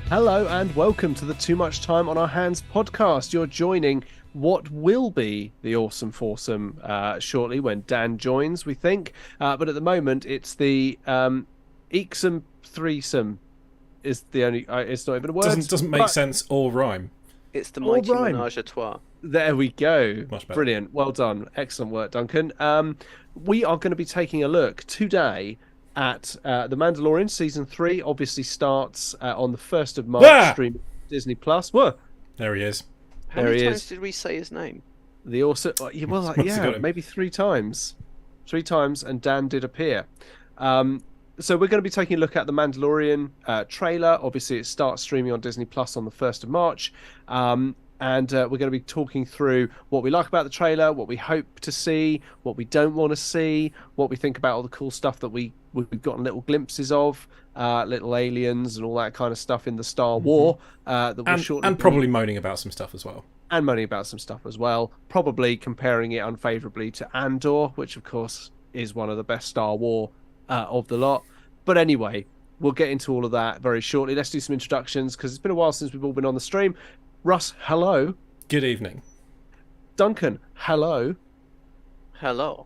Hello and welcome to the Too Much Time on Our Hands podcast. You're joining what will be the Awesome Foursome shortly when Dan joins, we think. But at the moment, it's the Eaksome Threesome is the only... it's not even a word. Doesn't make sense or rhyme. It's the mighty menage a trois. There we go. Much better. Brilliant. Well done. Excellent work, Duncan. We are going to be taking a look today at The Mandalorian Season 3. Obviously starts on the 1st of March, streaming Disney+. Whoa. There he is. How many times did we say his name? The awesome... Well, yeah, maybe 3 times. 3 times, and Dan did appear. So we're going to be taking a look at The Mandalorian trailer. Obviously, it starts streaming on Disney Plus on the 1st of March. And we're going to be talking through what we like about the trailer, what we hope to see, what we don't want to see, what we think about all the cool stuff that we've gotten little glimpses of, little aliens and all that kind of stuff in the Star War. And probably moaning about some stuff as well. And moaning about some stuff as well. Probably comparing it unfavourably to Andor, which, of course, is one of the best Star War of the lot. But anyway, we'll get into all of that very shortly. Let's do some introductions because it's been a while since we've all been on the stream. Russ, hello. Good evening. Duncan, hello. Hello.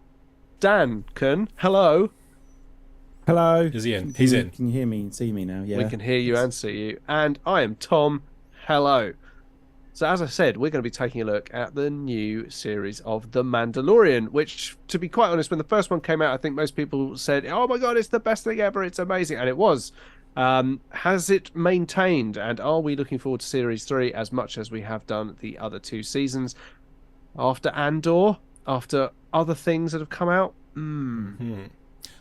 Duncan, hello. Hello. Is he in? He's in. Can you hear me and see me now? Yeah. We can hear you and see you. And I am Tom. Hello. So as I said, we're going to be taking a look at the new series of The Mandalorian, which, to be quite honest, when the first one came out, I think most people said, oh my God, it's the best thing ever. It's amazing. And it was. Has it maintained, and are we looking forward to Series 3 as much as we have done the other 2 seasons? After Andor, after other things that have come out?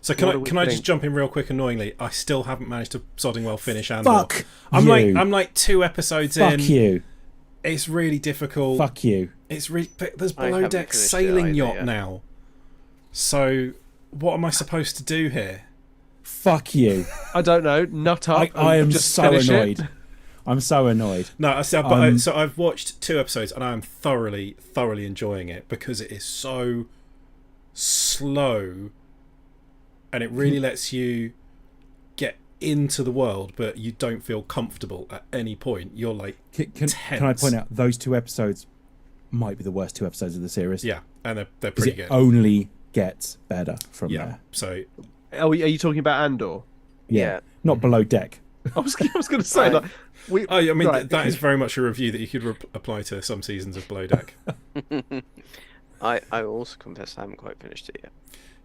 So can I just jump in real quick annoyingly? I still haven't managed to sodding well finish Andor. Fuck I'm you. like 2 episodes in. Fuck you. It's really difficult. Fuck you. It's there's below deck sailing yacht now. So what am I supposed to do here? Fuck you. I don't know. Nut up. I am just so annoyed. I'm so annoyed. No, so I've watched 2 episodes and I am thoroughly enjoying it because it is so slow and it really lets you get into the world, but you don't feel comfortable at any point. You're like tense. Can I point out those 2 episodes might be the worst 2 episodes of the series? Yeah, and they're pretty good. It only gets better from there. So, are you talking about Andor? Yeah. Not below deck. I was going to say that. That is very much a review that you could apply to some seasons of Below Deck. I also confess I haven't quite finished it yet.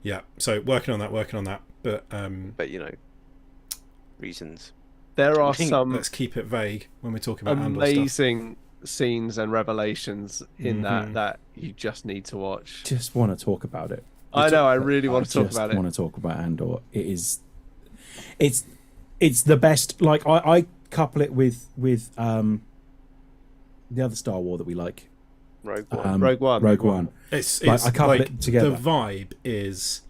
Yeah, so working on that, but you know, reasons. There are some. Let's keep it vague when we're talking about amazing scenes and revelations in that you just need to watch. Just want to talk about it. I know. I really want to talk about it. I want to talk about Andor. It's the best. Like I couple it with the other Star Wars that we like. Rogue One. Rogue One. It's I couple like it together. The vibe is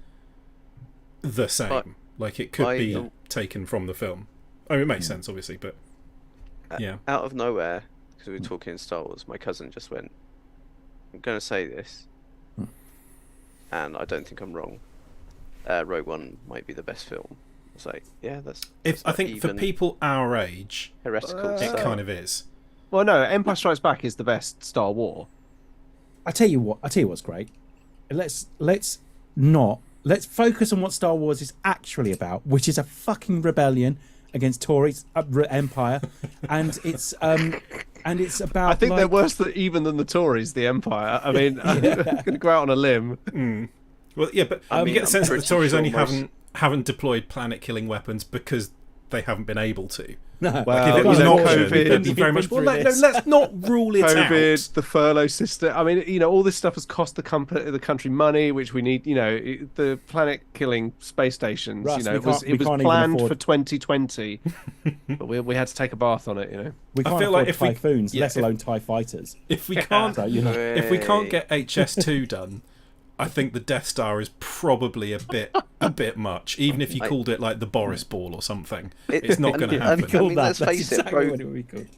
the same. Like it could be taken from the film. I mean, it makes sense, obviously, but yeah. Out of nowhere, because we were talking Star Wars, my cousin just went, "I'm going to say this, and I don't think I'm wrong. Rogue One might be the best film." It's like, yeah, I think for people our age, heretical. It kind of is. Well, no, Empire Strikes Back is the best Star Wars. I tell you what's great. Let's focus on what Star Wars is actually about, which is a fucking rebellion against Tories Empire, and it's about. I think they're worse even than the Tories, the Empire. I mean, I'm going to go out on a limb. Well, yeah, but you get the sense that the Tories only haven't deployed planet-killing weapons because they haven't been able to. No. Well, if it was an option, COVID, it'd be very much. Well, let's not rule it COVID, out. the furlough system. I mean, all this stuff has cost the country money, which we need. The planet-killing space stations. Russ, it was planned for 2020, but we had to take a bath on it. We can't afford typhoons, let alone TIE fighters. If we can't, if we can't get HS2 done, I think the Death Star is probably a bit much. Even if you called it like the Boris Ball or something, it's not going to happen. I mean, let's face it,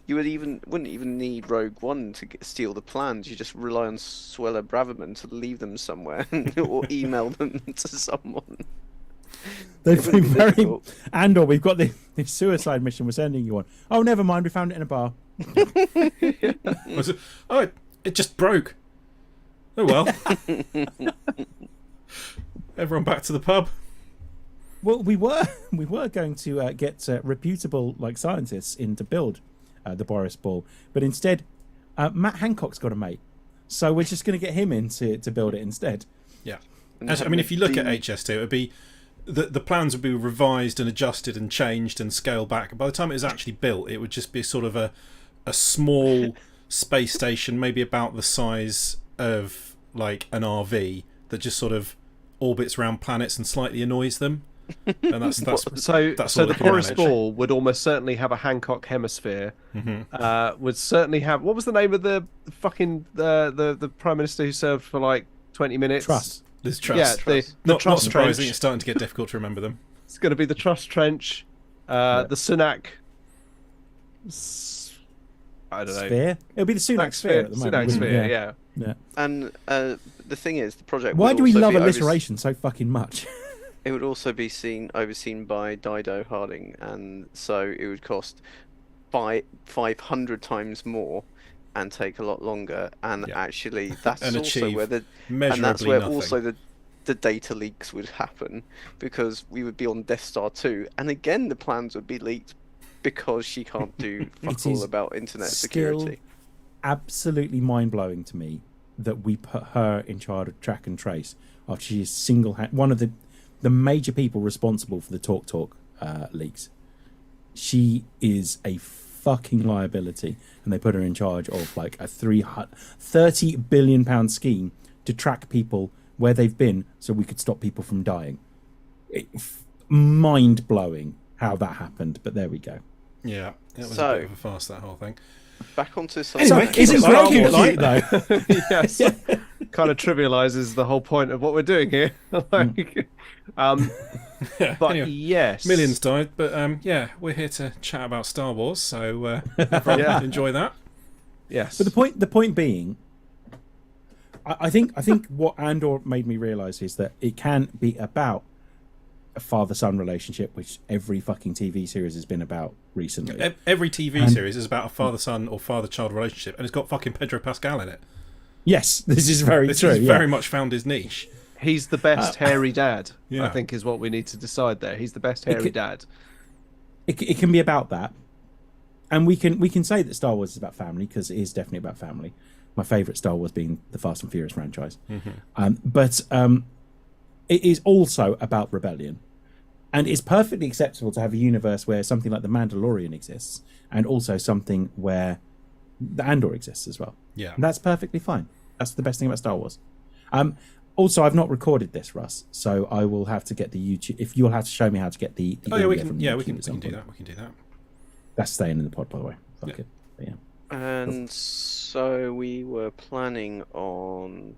you wouldn't even need Rogue One to steal the plans. You just rely on Suella Braverman to leave them somewhere or email them to someone. They've It been wouldn't be very. difficult. Andor, we've got the suicide mission we're sending you on. Oh, never mind. We found it in a bar. Oh, it just broke. Oh well. Everyone back to the pub. Well, we were going to get reputable scientists in to build the Boris Ball, but instead, Matt Hancock's got a mate, so we're just going to get him in to build it instead. Yeah. And Actually, I mean, if you look at the- HS2, it would be the plans would be revised and adjusted and changed and scaled back. By the time it was actually built, it would just be sort of a small space station, maybe about the size of like an RV, that just sort of orbits around planets and slightly annoys them. And that's So that's all the they can Boris manage. Ball would almost certainly have a Hancock hemisphere. Would certainly have, what was the name of the fucking the prime minister who served for like 20 minutes? Truss. There's Truss. Yeah, the Not Truss surprising. trench. It's starting to get difficult to remember them. It's going to be the Truss trench, the Sunak. I don't know. Sphere. It'll be the Sunak sphere at the moment. Sunak wouldn't it? sphere, yeah. Yeah. And the thing is, the project. Why would do we also love be alliteration so fucking much? It would also be overseen by Dido Harding, and so it would cost 500 times more and take a lot longer. And Yeah. actually, that's And also achieve where and measurably that's where nothing. also the data leaks would happen, because we would be on Death Star 2, and again the plans would be leaked because she can't do fuck all is about internet still security. Absolutely mind-blowing to me that we put her in charge of track and trace after she is one of the major people responsible for the Talk leaks. She is a fucking liability, and they put her in charge of like a £30 billion scheme to track people where they've been so we could stop people from dying. Mind-blowing how that happened, but there we go. Yeah, it was So- a bit of a farce, that whole thing. Back onto some. Anyway, So, keep isn't it light, Grogu keep it light. cute though? Yes. Kind of trivializes the whole point of what we're doing here. Like, Yeah, but anyway, yes. millions died, but yeah, we're here to chat about Star Wars, so everyone Yeah. enjoy that. Yes. But the point being, I think what Andor made me realise is that it can be about a father-son relationship, which every fucking TV series has been about recently. Every TV And- series is about a father-son or father-child relationship, and it's got fucking Pedro Pascal in it. Yes, this is very This true. has yeah. very much found his niche. He's the best hairy dad, Yeah. I think is what we need to decide there. He's the best hairy could- dad. It can be about that, and we can say that Star Wars is about family, because it is definitely about family. My favourite Star Wars being the Fast and Furious franchise, but it is also about rebellion, and it's perfectly acceptable to have a universe where something like the Mandalorian exists, and also something where the Andor exists as well. Yeah. And that's perfectly fine. That's the best thing about Star Wars. Also, I've not recorded this, Russ, so I will have to get the YouTube. If you'll have to show me how to get the Oh yeah, audio from we YouTube can at some do point. that. We can do that. That's staying in the pod, by the way. Fuck Yeah. it. But yeah. And so we were planning on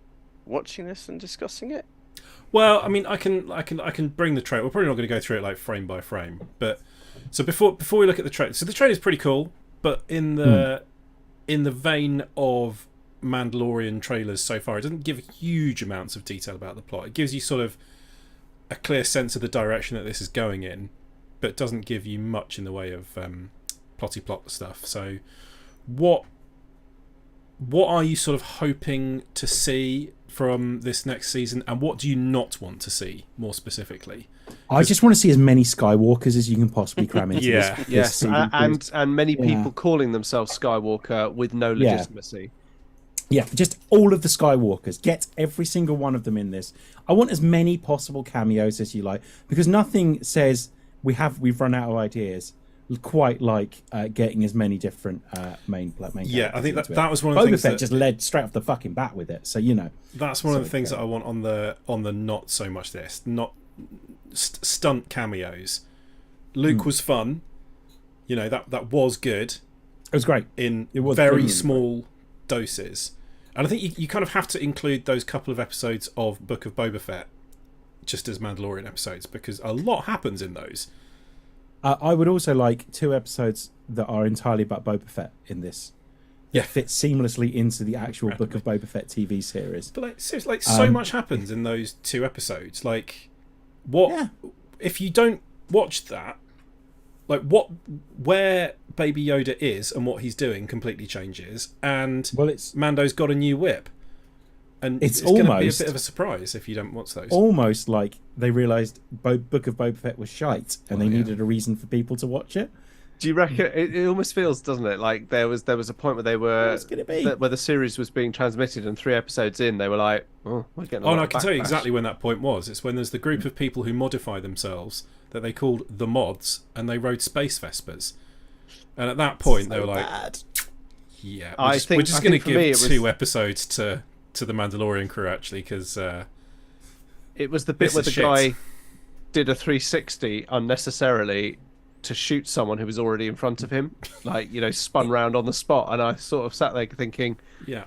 watching this and discussing it. Well, I mean, I can bring the trailer. We're probably not going to go through it like frame by frame, but so before we look at the trailer, so the trailer is pretty cool, but in the vein of Mandalorian trailers so far, it doesn't give huge amounts of detail about the plot. It gives you sort of a clear sense of the direction that this is going in, but doesn't give you much in the way of plotty plot stuff. So, what are you sort of hoping to see from this next season, and what do you not want to see more specifically? I just want to see as many Skywalkers as you can possibly cram into Yeah. this Yes, season. and many Yeah. people calling themselves Skywalker with no Yeah. legitimacy. Yeah, just all of the Skywalkers. Get every single one of them in this. I want as many possible cameos as you like, because nothing says we've run out of ideas quite like getting as many different main Yeah, I characters think into it. that was one of the Boba things Fett that just led straight off the fucking bat with it. So that's one of the So, things yeah. that I want on the not so much this not stunt cameos. Luke was fun, that was good it was great. in It was very brilliant. small doses, and I think you kind of have to include those couple of episodes of Book of Boba Fett just as Mandalorian episodes, because a lot happens in those. I would also like 2 episodes that are entirely about Boba Fett in this. Yeah. That fit seamlessly into the actual Book of Boba Fett TV series. But seriously, so much happens in those 2 episodes. Like, what? Yeah. if you don't watch that, like where Baby Yoda is and what he's doing completely changes, and Mando's got a new whip, and it's going to be a bit of a surprise if you don't watch those. Almost like they realised Book of Boba Fett was shite, and they needed a reason for people to watch it. Do you reckon it almost feels, doesn't it, like there was a point where they were where the series was being transmitted, and 3 episodes in they were like, oh, we're getting. I can tell you exactly when that point was. It's when there's the group of people who modify themselves that they called the Mods, and they rode space Vespers, and at that point they were like, yeah, we're just going to give 2 episodes to the Mandalorian crew actually, because it was the bit where the guy did a 360 unnecessarily to shoot someone who was already in front of him, like, spun round on the spot, and I sort of sat there thinking, yeah,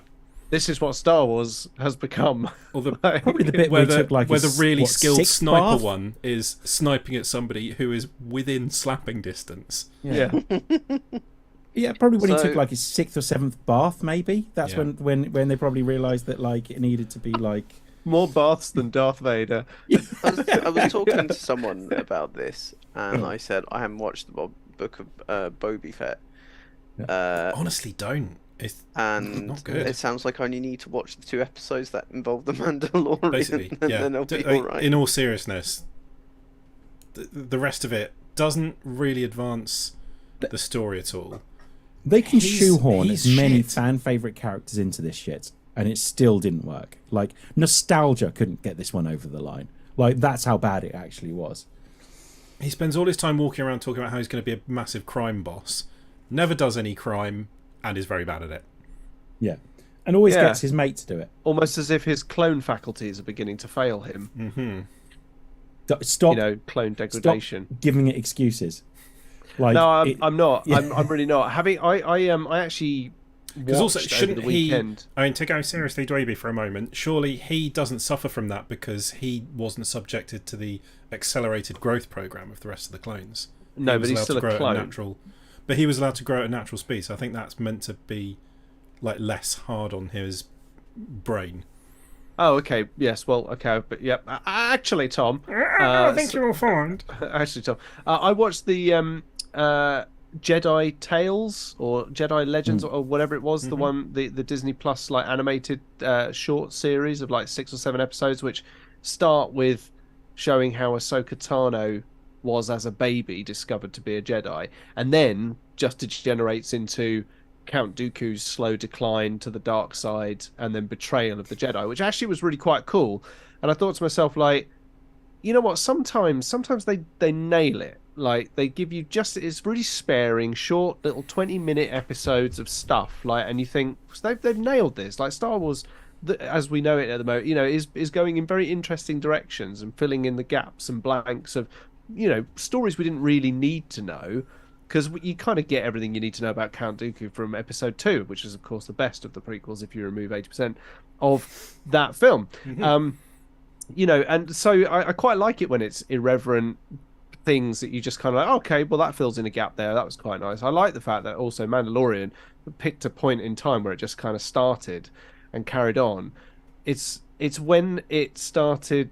this is what Star Wars has become. Or probably the bit where the really skilled sniper one is sniping at somebody who is within slapping distance. Yeah. Yeah, probably when he took like his 6th or 7th bath, maybe. That's when they probably realised that like it needed to be like more baths than Darth Vader. I was talking to someone about this, and I said I haven't watched the Book of Boba Fett. Honestly, don't. It's not good. It sounds like I only need to watch the 2 episodes that involve the Mandalorian. Basically, and then I'll be all right. In all seriousness, the rest of it doesn't really advance the story at all. They can shoehorn as many fan favourite characters into this shit, and it still didn't work. Like, nostalgia couldn't get this one over the line. Like, that's how bad it actually was. He spends all his time walking around talking about how he's going to be a massive crime boss, never does any crime, and is very bad at it. Yeah. And always gets his mate to do it. Almost as if his clone faculties are beginning to fail him. Mm-hmm. Stop. Clone degradation. Stop giving it excuses. Like, no, I'm not. Yeah. I'm really not. I actually. Because also, shouldn't he? I mean, to go seriously, Dweeby, for a moment, surely he doesn't suffer from that because he wasn't subjected to the accelerated growth program of the rest of the clones. No, but he's still a clone. But he was allowed to grow at a natural speed. So I think that's meant to be like less hard on his brain. Oh, okay. Yes. Well, okay. But yeah. Actually, Tom. I think you will find. Actually, Tom. I watched the Jedi Tales or Jedi Legends or whatever it was, the one, the Disney Plus like animated short series of like 6 or 7 episodes, which start with showing how Ahsoka Tano was as a baby discovered to be a Jedi, and then just degenerates into Count Dooku's slow decline to the dark side and then betrayal of the Jedi, which actually was really quite cool. And I thought to myself, like, you know what, sometimes they nail it. Like, they give you it's really sparing, short little 20-minute episodes of stuff, like, and you think they've nailed this. Like, Star Wars, as we know it at the moment, is going in very interesting directions and filling in the gaps and blanks of, stories we didn't really need to know, because you kind of get everything you need to know about Count Dooku from episode 2, which is of course the best of the prequels if you remove 80% of that film. And so I quite like it when it's irreverent things that you just kind of like, okay, well, that fills in a gap there. That was quite nice. I like the fact that also Mandalorian picked a point in time where it just kind of started and carried on. It's when it started.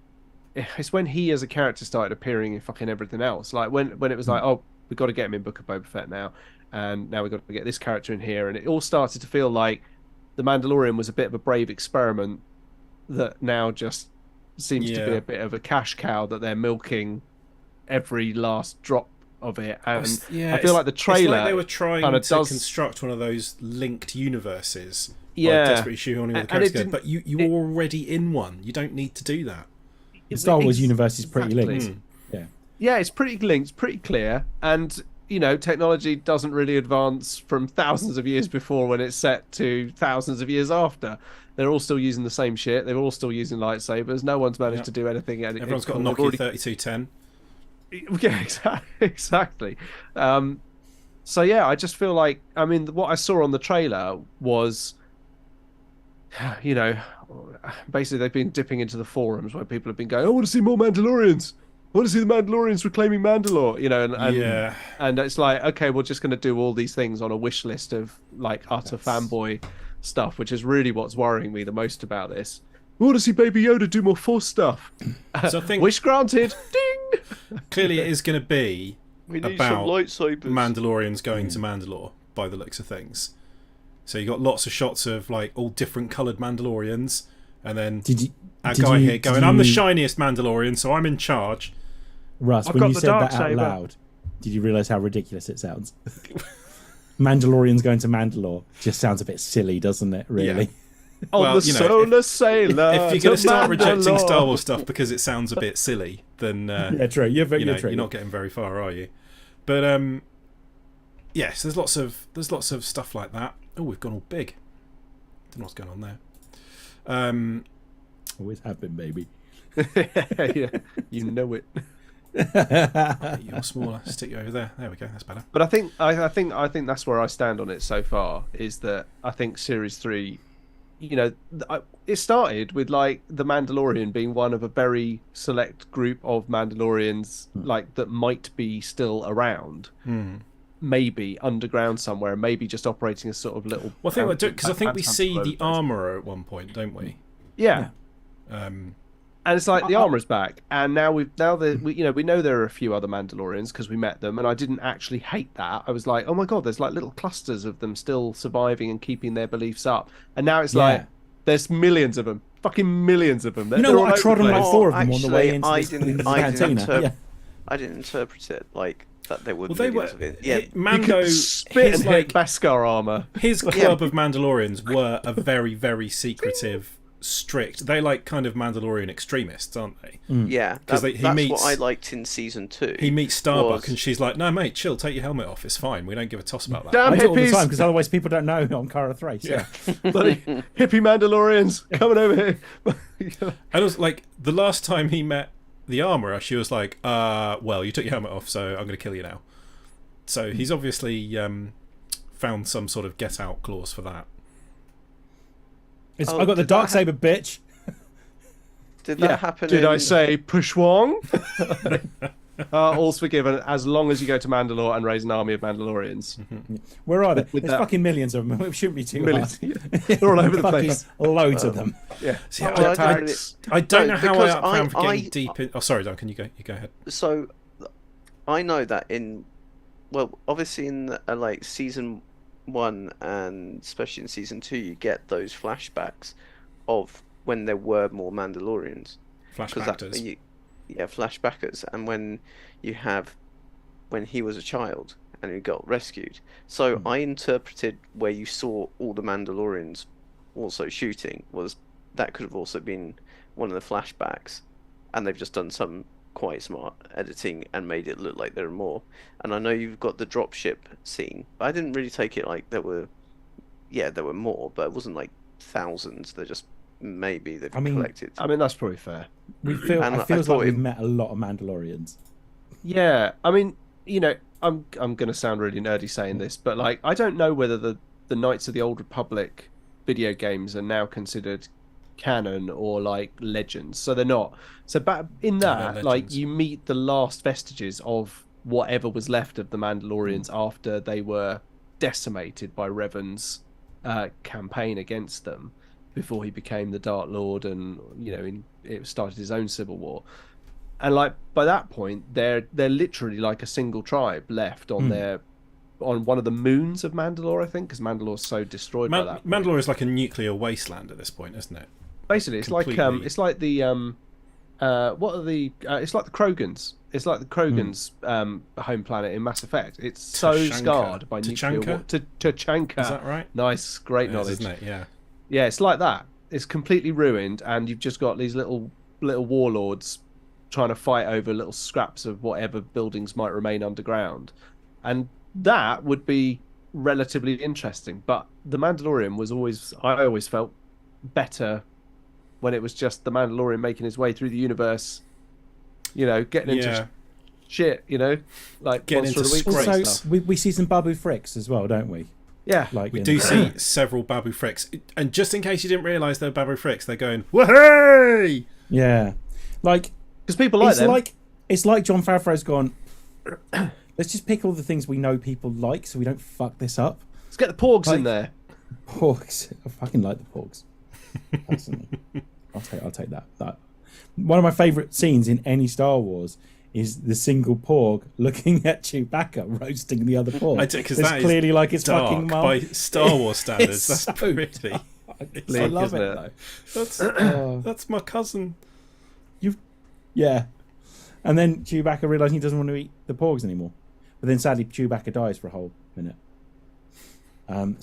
It's when he as a character started appearing in fucking everything else. Like when it was like, oh, we've got to get him in Book of Boba Fett now, and now we've got to get this character in here, and it all started to feel like the Mandalorian was a bit of a brave experiment that now just seems to be a bit of a cash cow that they're milking every last drop of it. And I feel like the trailer, it's like they were trying to construct one of those linked universes. Yeah, desperately shoehorning the characters together, but you're already in one. You don't need to do that. The Star Wars universe is pretty linked. Yeah, it's pretty linked, pretty clear, and technology doesn't really advance from thousands of years before when it's set to thousands of years after. They're all still using the same shit. They're all still using lightsabers. No one's managed to do anything. Everyone's got a Nokia 3210. Yeah, exactly. So yeah, I just feel like, I mean, what I saw on the trailer was, basically they've been dipping into the forums where people have been going, I want to see more Mandalorians. I want to see the Mandalorians reclaiming Mandalore, and it's like, okay, we're just going to do all these things on a wish list of like utter fanboy stuff, which is really what's worrying me the most about this. We want to see Baby Yoda do more Force stuff. So I think, wish granted. Ding. Clearly, it is going to be We need about some lightsabers. Mandalorians going to Mandalore, by the looks of things. So you got lots of shots of like all different coloured Mandalorians, and then our guy here going, "I'm the shiniest Mandalorian, so I'm in charge." Russ, I've when got you the said that dark out saber. loud, did you realise how ridiculous it sounds? Mandalorians going to Mandalore just sounds a bit silly, doesn't it? Really? Yeah. On Well, the you know, solar sailor. If you're going to start rejecting Mandalore. Star Wars stuff because it sounds a bit silly, then Yeah, true. You're you know, true. you're not getting very far, are you? But yes, there's lots of stuff like that. Oh, we've gone all big. Don't know what's going on there. Always have been, baby. Yeah, you know it. You're smaller. Stick you over there. There we go. That's better. But I think that's where I stand on it so far. Is that I think Series 3, you know, it started with like the Mandalorian being one of a very select group of Mandalorians, like that might be still around, maybe underground somewhere, maybe just operating as sort of little. Well, I think because I think we see the prototypes. armorer at one point, don't we? Yeah. And it's like the I- armor's back, and now we know there are a few other Mandalorians because we met them, and I didn't actually hate that. I was like, oh my god, there's like little clusters of them still surviving and keeping their beliefs up, and now it's like there's millions of them, fucking millions of them. You know what? I trod on like 4 of them on the way into I this didn't cantina. I didn't interpret it like that. There were Well, they were. millions of it. Yeah, Mando, spit his and hit like Beskar armor. his club of Mandalorians were a very, very secretive, strict. They like kind of Mandalorian extremists, aren't they? yeah. 'Cause That's he meets- what I liked in season 2. He meets Starbuck, was- and she's like, "No, mate, chill. Take your helmet off. It's fine. We don't give a toss about that." Damn I do it all the hippies! time because otherwise people don't know I'm Cara Thrace. Yeah. Bloody hippie Mandalorians coming over here. And it was like the last time he met the armorer, she was like, well, you took your helmet off, so I'm going to kill you now." So he's obviously found some sort of get out clause for that. Oh, I got the did dark that saber, bitch. Did that happen? Did in... I say Pushwong? All's forgiven as long as you go to Mandalore and raise an army of Mandalorians. Where are they? With There's that- fucking millions of them. It shouldn't be too Millions. hard. They're all over the Fucking place. Loads of them. Yeah. See, Oh, I don't really- I don't No, know how because I plan for getting I- deep in. Oh, sorry, Duncan, you go ahead. So, I know that obviously in like season 1 and especially in season 2, you get those flashbacks of when there were more Mandalorians. Flashbackers. Yeah, flashbackers, and when he was a child and he got rescued. So I interpreted where you saw all the Mandalorians also shooting was that could have also been one of the flashbacks, and they've just done some quite smart editing and made it look like there are more. And I know you've got the dropship scene, but I didn't really take it like there were more, but it wasn't like thousands. They're just maybe they've collected. I mean, that's probably fair. We feel. And It I feels thought like we've it- met a lot of Mandalorians. Yeah, I mean, you know, I'm going to sound really nerdy saying this, but like, I don't know whether the Knights of the Old Republic video games are now considered canon or like legends. So they're not. So back in that, they're like, legends. you meet the last vestiges of whatever was left of the Mandalorians after they were decimated by Revan's campaign against them before he became the Dark Lord, and you know, it started his own civil war. And like by that point, they're literally like a single tribe left on on one of the moons of Mandalore, I think, because Mandalore's so destroyed by that point. Mandalore is like a nuclear wasteland at this point, isn't it? Basically, it's like completely- it's like the what are the it's like the Krogans. It's like the Krogans' home planet in Mass Effect. It's so Tuchanka. scarred by nuclear Tuchanka? war. Tuchanka. Is that right? Nice, great It is, knowledge. isn't it? Yeah. Yeah, it's like that. It's completely ruined, and you've just got these little warlords trying to fight over little scraps of whatever buildings might remain underground, and that would be relatively interesting. But the Mandalorian was I always felt better when it was just the Mandalorian making his way through the universe, you know, getting into shit, you know, like Getting Monster of the into Week scrapes. and Also, stuff. we see some Babu Fricks as well, don't we? Yeah, Like We in- do see several Babu Fricks, and just in case you didn't realise they're Babu Fricks, they're going wahey! Yeah, like because people like them. It's like John Favreau's gone. Let's just pick all the things we know people like, so we don't fuck this up. Let's get the porgs in like- there. Porgs. I fucking like the porgs. Personally, I'll take that. One of my favourite scenes in any Star Wars is the single porg looking at Chewbacca roasting the other porg. Because it's that is clearly like his dark fucking mum. by Star Wars standards. That's so pretty. I love it though. That's my cousin. Yeah. And then Chewbacca realising he doesn't want to eat the porgs anymore. But then sadly Chewbacca dies for a whole minute. Oh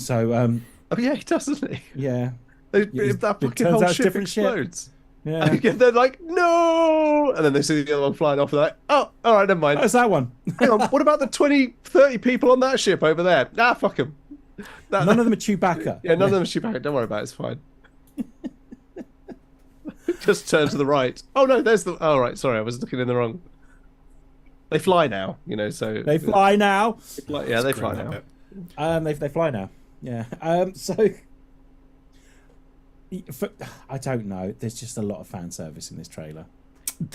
yeah, he does, doesn't he? Yeah. That fucking whole ship explodes. Ship. Yeah. They're like, no! And then they see the other one flying off. They're like, oh, all right, never mind. That's that one. Hang on, what about the 20, 30 people on that ship over there? Nah, fuck them. None of them are Chewbacca. Yeah, none of them are Chewbacca. Don't worry about it. It's fine. Just turn to the right. Oh, no, there's the... Oh, right, sorry, I was looking in the wrong... They fly now, so... They fly now? Yeah, they fly now. They fly now. Yeah. I don't know. There's just a lot of fan service in this trailer.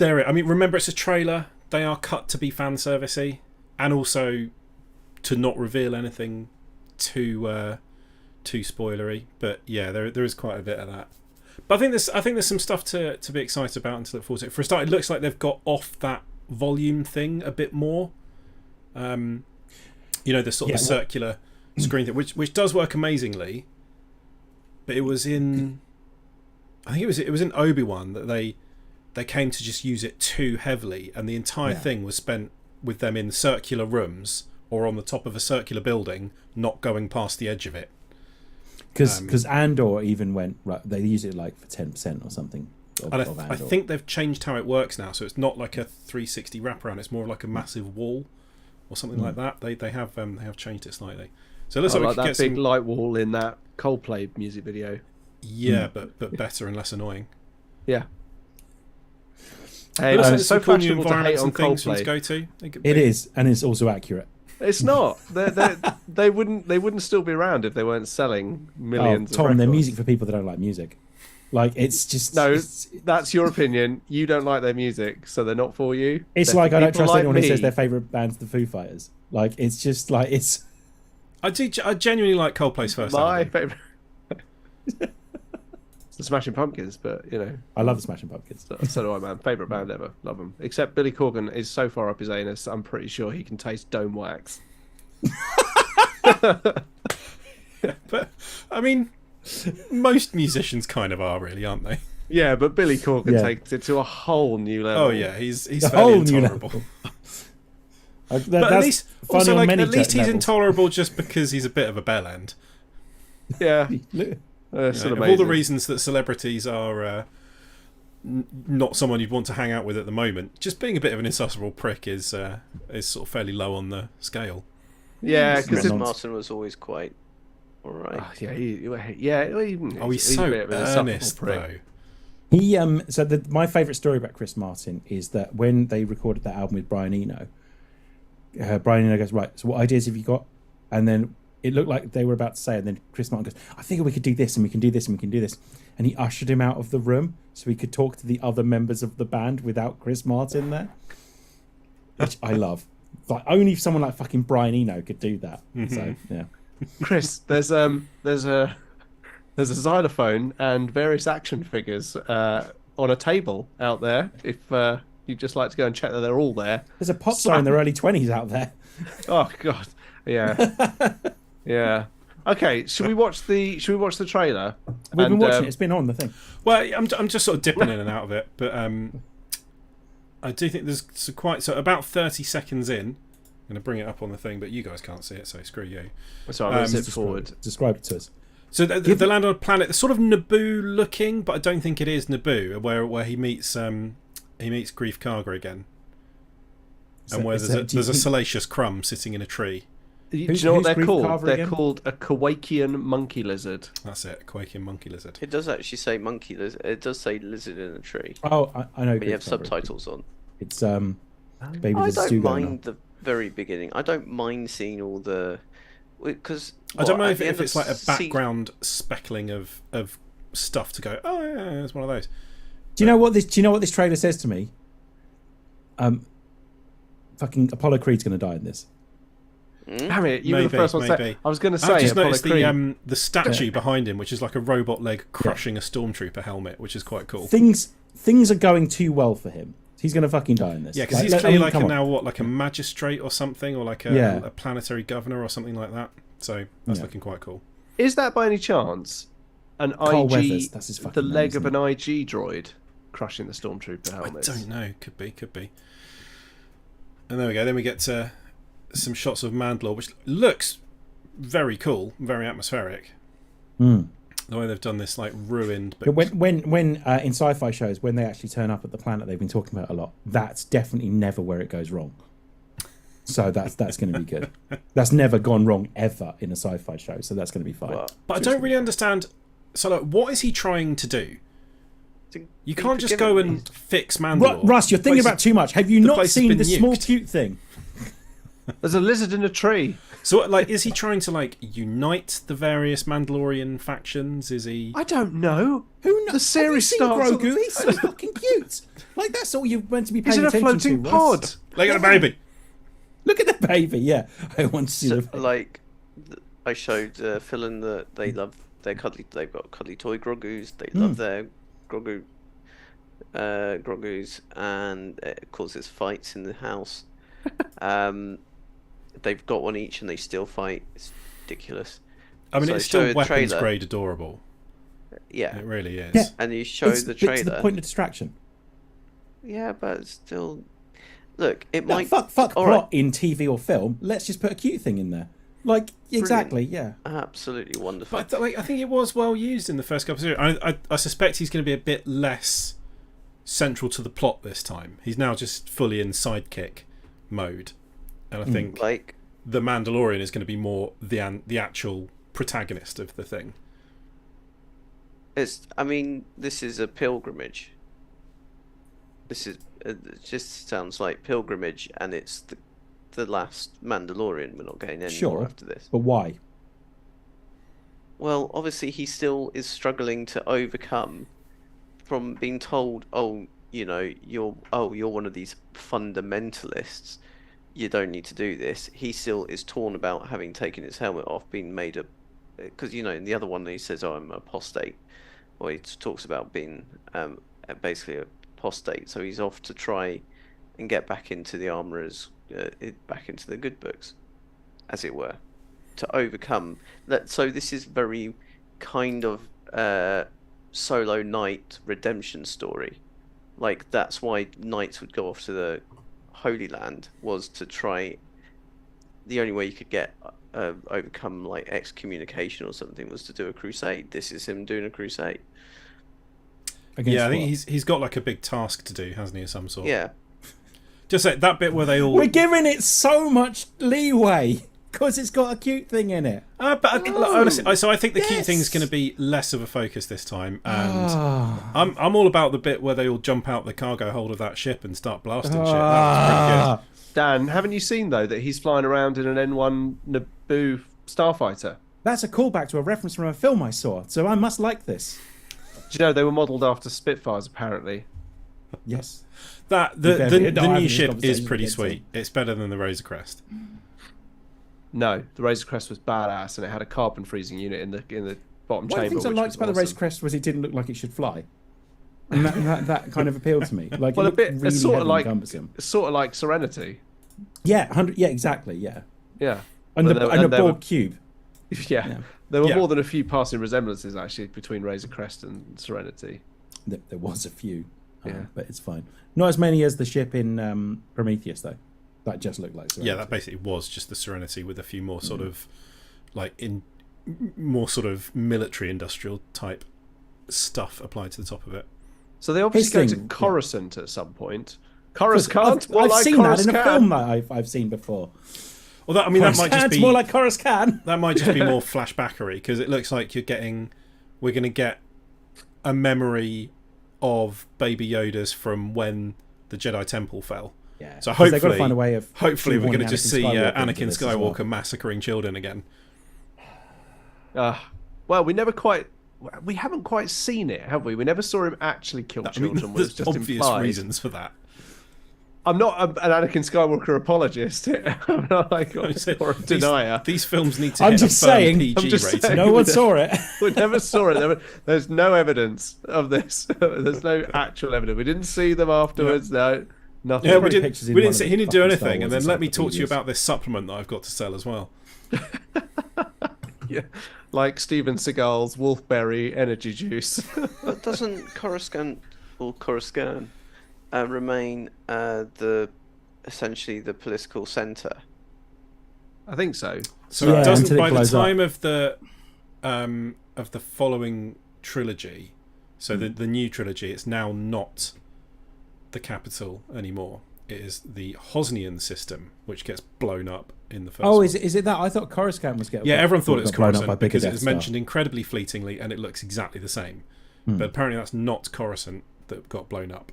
I mean, remember, it's a trailer. They are cut to be fan servicey, and also to not reveal anything too spoilery. But yeah, there is quite a bit of that. But I think there's some stuff to be excited about and to look forward to. For a start, it looks like they've got off that volume thing a bit more. The sort of the circular screen thing, which does work amazingly. But it was in, I think it was in Obi-Wan that they came to just use it too heavily, and the entire thing was spent with them in circular rooms or on the top of a circular building, not going past the edge of it. Because Andor even went, right, they use it like for 10% or something. I think they've changed how it works now, so it's not like a 360 wraparound. It's more like a massive wall or something like that. They have changed it slightly. So it looks like we could that get big some light wall in that Coldplay music video. Yeah, but better and less annoying. Yeah. Hey, it's so cool new fashionable to hate environments on and things for them to Coldplay. go to. It is, and it's also accurate. It's not. They wouldn't still be around if they weren't selling millions. Tom, of records. they're music for people that don't like music. Like it's just that's your opinion. You don't like their music, so they're not for you. It's they're like I don't trust like anyone who me. says their favourite band's the Foo Fighters. Like it's just like it's. I genuinely like Coldplay's first My album. favourite. It's the Smashing Pumpkins, but I love the Smashing Pumpkins. So do I, man. Favourite band ever. Love them. Except Billy Corgan is so far up his anus, I'm pretty sure he can taste dome wax. But I mean, most musicians kind of are, really, aren't they? Yeah, but Billy Corgan takes it to a whole new level. Oh yeah, he's A fairly whole new intolerable. But At least, also, like, at least he's levels. intolerable just because he's a bit of a bellend. Yeah. Of all the reasons that celebrities are not someone you'd want to hang out with at the moment, just being a bit of an insufferable prick is sort of fairly low on the scale. Yeah, Chris because Martin was always quite alright. He's He's so a bit of an insufferable earnest prick. though. He my favourite story about Chris Martin is that when they recorded that album with Brian Eno, Brian Eno goes, right, so what ideas have you got? And then it looked like they were about to say, and then Chris Martin goes, I think we could do this and we can do this and we can do this. And he ushered him out of the room so he could talk to the other members of the band without Chris Martin there. Which I love. Like only someone like fucking Brian Eno could do that. So yeah. Chris, there's a xylophone and various action figures on a table out there. If you'd just like to go and check that they're all there. There's a pop star in their early 20s out there. Oh god, yeah, yeah. Okay, should we watch the trailer? We've been watching it. It's been on the thing. Well, I'm just sort of dipping in and out of it, but I do think there's about 30 seconds in. I'm going to bring it up on the thing, but you guys can't see it, so screw you. So I'm going to sit forward. Describe it to us. So they land on a planet that's sort of Naboo looking, but I don't think it is Naboo, where he meets Grief Karga again, and where there's a salacious crumb sitting in a tree. Do you know what they're Grief called? Karga They're again? called a Kowakian monkey lizard. That's it, Quaking monkey lizard. It does actually say monkey lizard. It does say lizard in a tree. Oh, I know. But you have Grief Karga. subtitles on. It's Baby I There's a stew don't going mind the very beginning. I don't mind seeing all the because I don't know if it's like a background speckling of stuff to go. Oh yeah, it's one of those. Do you know what this trailer says to me? Fucking Apollo Creed's going to die in this. Damn it! You were the Maybe, first one to say. maybe. I was going to I say just Apollo noticed Creed. the statue behind him, which is like a robot leg crushing a stormtrooper helmet, which is quite cool. Things are going too well for him. He's going to fucking die in this. Yeah, because he's clearly like a magistrate or something, or like a planetary governor or something like that. So that's looking quite cool. Is that by any chance an Carl IG, Weathers, that's his the fucking leg name, of an IG droid crushing the stormtrooper helmets? I don't know. Could be. And there we go. Then we get to some shots of Mandalore, which looks very cool, very atmospheric. Mm. The way they've done this, like ruined. But when in sci-fi shows, when they actually turn up at the planet they've been talking about a lot, that's definitely never where it goes wrong. So that's going to be good. That's never gone wrong ever in a sci-fi show, so that's going to be fine. Well, but I don't really understand. So, like, what is he trying to do? You can't just go and fix Mandalore. Russ, you're thinking about too much. Have you not seen the small nuked. cute thing? There's a lizard in a tree. So, like, is he trying to like unite the various Mandalorian factions? Is he? I don't know. Who knows? The series starts. Grogu. He's so fucking cute. Like, that's all you're meant to be He's paying in a attention floating to. pod. Russ. Look at the baby. Look at the baby. Yeah, I want to see the baby. Like, I showed Phil and that they love their cuddly. They've got cuddly toy Grogu's. They love their Grogu. Grogu's, and it causes fights in the house. They've got one each and they still fight. It's ridiculous. I mean, So it's show still a weapons trailer. grade adorable. Yeah, It really is. Yeah. and you show It's the to trailer. the point of distraction. Yeah, but it's still, look, it No, might. fuck all plot right. in TV or film. Let's just put a cute thing in there. Like, exactly, yeah. Absolutely wonderful. But I think it was well used in the first couple of series. I suspect he's going to be a bit less central to the plot this time. He's now just fully in sidekick mode, and I think Like, the Mandalorian is going to be more the actual protagonist of the thing. I mean, this is a pilgrimage. This is it just sounds like pilgrimage, and it's the last Mandalorian. We're not getting any more after this. But why? Well, obviously he still is struggling to overcome from being told, oh, you know, you're one of these fundamentalists. You don't need to do this. He still is torn about having taken his helmet off, being made a, because you know in the other one he says, oh, I'm apostate. Well, he talks about being basically a apostate. So he's off to try and get back into the armorers, back into the good books, as it were, to overcome that. So this is very kind of solo knight redemption story. Like, that's why knights would go off to the Holy Land, was to try. The only way you could get overcome like excommunication or something was to do a crusade. This is him doing a crusade. Against I think what? he's got like a big task to do, hasn't he, of some sort? Yeah. Just like that bit where they all. We're giving it so much leeway because it's got a cute thing in it. Honestly, so I think the key Yes. thing's going to be less of a focus this time, and I'm all about the bit where they all jump out the cargo hold of that ship and start blasting shit. That was pretty good. Dan, haven't you seen though that he's flying around in an N1 Naboo starfighter? That's a callback to a reference from a film I saw, so I must like this. Do you know they were modelled after Spitfires apparently? Yes. The new ship is pretty sweet. It's better than the Razor Crest. No, the Razor Crest was badass, and it had a carbon freezing unit in the bottom One of the chamber. things I which liked was about the awesome. Razor Crest was it didn't look like it should fly. And that kind of appealed to me. Like, Well, it looked really it's sort of heavy like and cumbersome. Serenity. Yeah, 100. Yeah, exactly. Yeah, Yeah, and But a they were- Borg cube. yeah. There were Yeah. more than a few passing resemblances actually between Razor Crest and Serenity. There was a few, Yeah. but it's fine. Not as many as the ship in Prometheus, though. That just looked like Serenity. Yeah, that basically was just the Serenity with a few more sort of more sort of military industrial type stuff applied to the top of it. So they obviously His go thing, to Coruscant at some point. Coruscant, I've seen that in a film that I've seen before. Well, that might just Coruscant's be more like Coruscant. that might just be more flashbackery because it looks like we're going to get a memory of Baby Yoda's from when the Jedi Temple fell. Yeah. So 'cause they've got hopefully, to find a way of we're going to shoehorning just Anakin see Skywalker into Anakin this as well. Skywalker massacring children again. Well, we haven't quite seen it, have we? We never saw him actually kill children. It was There's just obvious implied. reasons for that. I'm not an Anakin Skywalker apologist. I'm not like or a denier. These films need to I'm hit just a firm saying- PG I'm just rating. saying. No one saw it. We never saw it. There's no evidence of this. There's no actual evidence. We didn't see them afterwards. No, nothing. Yeah, we Probably didn't. pictures in We one didn't. of See, the he didn't do fucking Star anything, and Wars then let me talk to you encyclopedias. about this supplement that I've got to sell as well. Yeah, like Steven Seagal's Wolfberry energy juice. But doesn't Coruscant remain essentially the political centre? I think so. So Yeah, it doesn't. until it By the blows up. time of the following trilogy, so the new trilogy, it's now not the capital anymore. It is the Hosnian system, which gets blown up in the first. Oh, one. is it that? I thought Coruscant was getting. Yeah, everyone thought it was blown up Coruscant by bigger because it Death was Star. mentioned incredibly fleetingly, and it looks exactly the same. But apparently, that's not Coruscant that got blown up.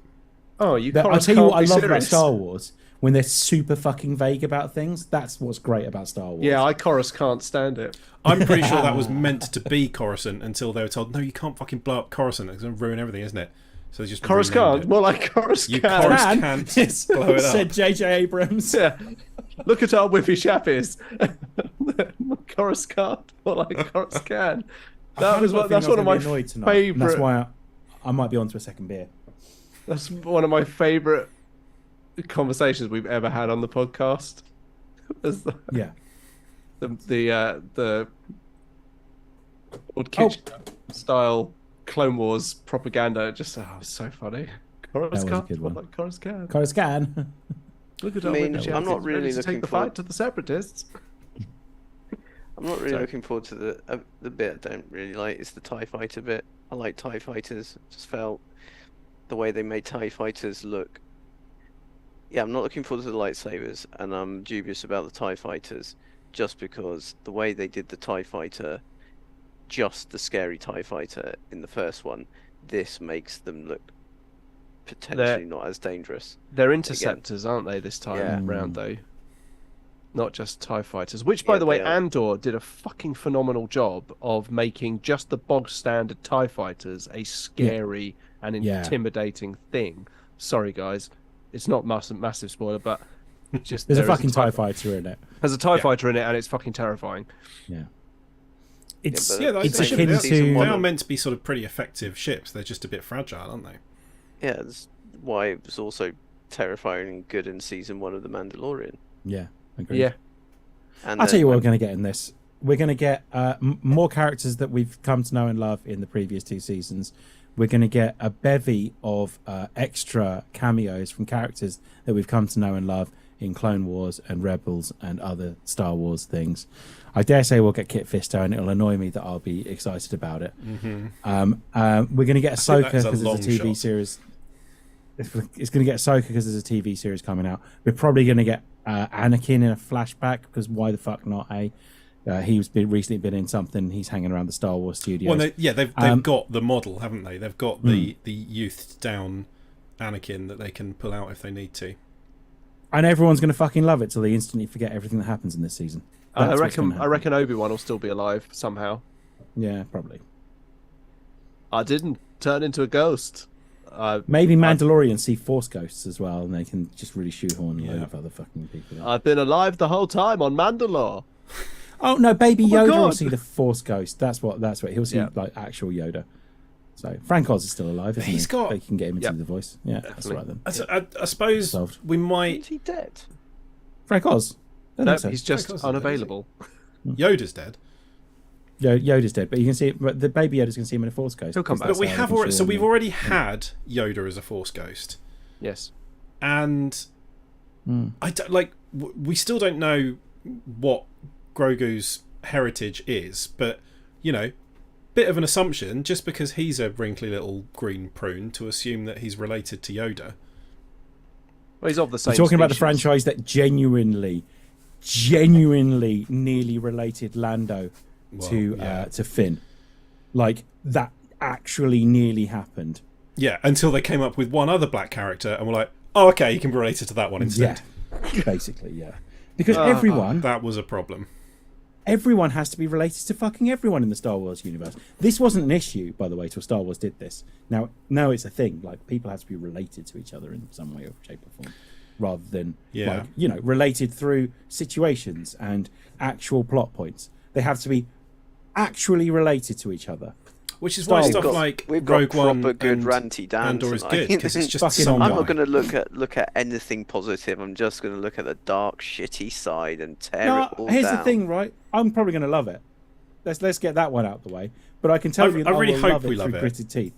Oh, you I'll can't tell you what I be love about serious. Star Wars. When they're super fucking vague about things, that's what's great about Star Wars. Yeah, I can't stand it. I'm pretty sure that was meant to be Coruscant until they were told, no, you can't fucking blow up Coruscant. It's going to ruin everything, isn't it? So they just renamed Coruscant, it. more like Coruscant. You Coruscant Yes, blow it up. said J.J. Abrams. Yeah. Look at our whiffy shappies. Coruscant, more like Coruscant. That's one of my favourite. That's why I might be on to a second beer. That's one of my favourite conversations we've ever had on the podcast. Was Yeah. the old kitchen style Clone Wars propaganda. Just it's so funny. Coruscant, good one. like Coruscant. Coruscant. Look at I our mean, whiffy I'm not shappies really ready to looking take the forward- fight to the separatists. I'm not really Sorry. looking forward to the bit I don't really like. It's the TIE fighter bit. I like TIE fighters. Just felt the way they made TIE fighters look. Yeah, I'm not looking forward to the lightsabers, and I'm dubious about the TIE fighters, just because the way they did the TIE fighter, just the scary TIE fighter in the first one, this makes them look potentially not as dangerous. They're interceptors, aren't they, this time Yeah. round, though? Not just TIE fighters. Which, by Yeah, the way, they are. Andor did a fucking phenomenal job of making just the bog standard TIE fighters a scary and Yeah. intimidating thing. Sorry, guys. It's not massive spoiler, but just There's a there is fucking TIE fighter in it. There's a TIE fighter in it, and it's fucking terrifying. Yeah. It's but Yeah, they, it's they, should, akin they, season they one to are meant to be sort of pretty effective ships. They're just a bit fragile, aren't they? Yeah, that's why it was also terrifying and good in season 1 of The Mandalorian. yeah. Agreed. Yeah. And I'll then tell you what when- we're going to get in this. We're going to get more characters that we've come to know and love in the previous 2 seasons. We're going to get a bevy of extra cameos from characters that we've come to know and love in Clone Wars and Rebels and other Star Wars things. I dare say we'll get Kit Fisto, and it'll annoy me that I'll be excited about it. We're going to get think Ahsoka that is a because long there's a TV shot. series. It's going to get Ahsoka because there's a TV series coming out. We're probably going to get Anakin in a flashback because why the fuck not? He's recently been in something. He's hanging around the Star Wars studios. Well, they've got the model, haven't they? They've got the youthed down Anakin that they can pull out if they need to. And everyone's going to fucking love it till they instantly forget everything that happens in this season. I That's what's gonna happen. reckon Obi-Wan will still be alive somehow. Yeah, probably. I didn't turn into a ghost. Maybe Mandalorians see Force ghosts as well, and they can just really shoehorn a load of other fucking people in. I've been alive the whole time on Mandalore. Oh no, Baby my Yoda will God. see the Force ghost. That's what he'll see, Yeah. like actual Yoda. So Frank Oz is still alive, isn't He's he? got- They can get him into Yep. the voice. Yeah, that's right then. I suppose Solved. we might. Is he dead? Frank Oz. I No, think so. he's just Of course he unavailable. Yoda's dead. Yoda's dead, but you can see it. But the Baby Yoda's going to see him in a Force ghost. He'll come back. But we That's how have they can already. So shoehorn we've him. already had Yoda as a Force ghost, Yes. and I don't, we still don't know what Grogu's heritage is, but bit of an assumption just because he's a wrinkly little green prune to assume that he's related to Yoda. Well, he's of the same. We're talking about the species. franchise that genuinely nearly related Lando to Finn. Like that actually nearly happened. Yeah, until they came up with one other black character and were like, oh, okay, you can be related to that one instead. Yeah, basically, yeah. Because everyone That was a problem. has to be related to fucking everyone in the Star Wars universe. This wasn't an issue, by the way, till Star Wars did this. Now it's a thing. Like people have to be related to each other in some way or shape or form. rather than like, you know, related through situations and actual plot points. They have to be actually related to each other. Which is why stuff like Rogue One good and ranty Dan Andor is good, because it's just Fucking I'm not going to look at anything positive. I'm just going to look at the dark, shitty side and tear it all here's down. the thing, right? I'm probably going to love it. Let's get that one out of the way. But I can tell you, I really hope we love love it. Gritted teeth.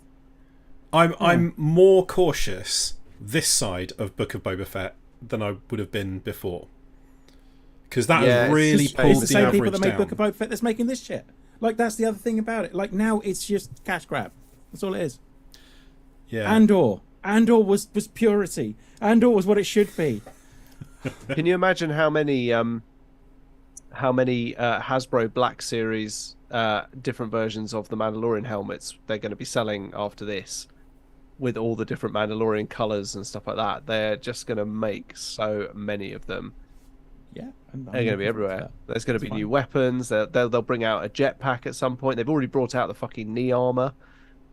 I'm more cautious this side of Book of Boba Fett than I would have been before, because that has really pulled it's the same average people that make down. Book of Boba Fett that's making this shit. Like, that's the other thing about it. Like, now it's just cash grab. That's all it is. Yeah. Andor was purity. Andor was what it should be. Can you imagine how many Hasbro Black Series different versions of the Mandalorian helmets they're going to be selling after this, with all the different Mandalorian colors and stuff like that? They're just going to make so many of them. Yeah, they're going to be everywhere. There's going to be new weapons. They'll bring out a jetpack at some point. They've already brought out the fucking knee armor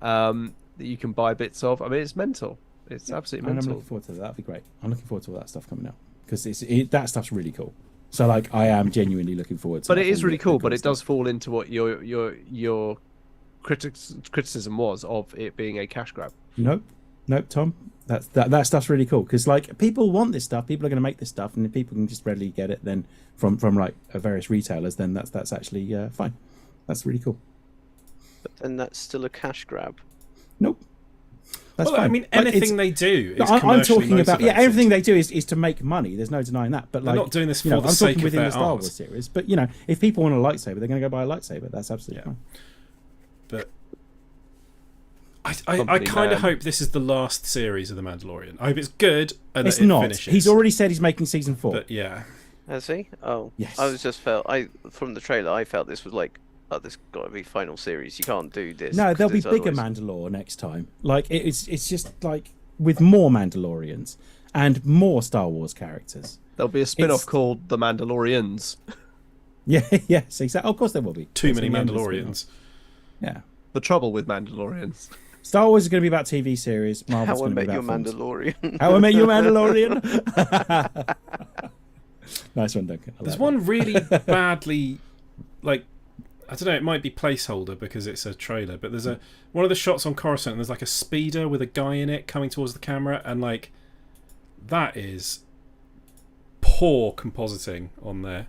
that you can buy bits of. I mean, it's mental. It's absolutely mental. And I'm looking forward to that. That'd be great. I'm looking forward to all that stuff coming out, because that stuff's really cool. So, like, I am genuinely looking forward to. But it is really cool. But it does fall into what your criticism was of it being a cash grab. Nope, Tom. That stuff's really cool, because, like, people want this stuff. People are going to make this stuff, and if people can just readily get it, then from like various retailers, then that's actually fine. That's really cool. But then that's still a cash grab. Nope. That's fine. I mean, anything they do is I'm talking about motivated. everything they do is to make money. There's no denying that. But they're like, not doing this for you know, the I'm sake talking of within their the Star art. Wars series. But, you know, if people want a lightsaber, they're going to go buy a lightsaber. That's absolutely fine. But I kind of hope this is the last series of The Mandalorian. I hope it's good and It's that it not. finishes. He's already said he's making season 4. But yeah. Has he? Oh, yes. From the trailer, I felt this was like, oh, this got to be final series. You can't do this. No, there'll be bigger otherwise... Mandalore next time. Like, it's just like with more Mandalorians and more Star Wars characters. There'll be a spin-off called The Mandalorians. Yeah, yes, exactly. Of course there will be. Too many Mandalorians. Yeah. The trouble with Mandalorians. Star Wars is going to be about TV series. Marvel's How I going to be Met Your about films. Mandalorian. How I Met Your Mandalorian. Nice one, Duncan. There's one really badly, like, I don't know, it might be placeholder because it's a trailer, but there's one of the shots on Coruscant, and there's like a speeder with a guy in it coming towards the camera, and like, that is poor compositing on there.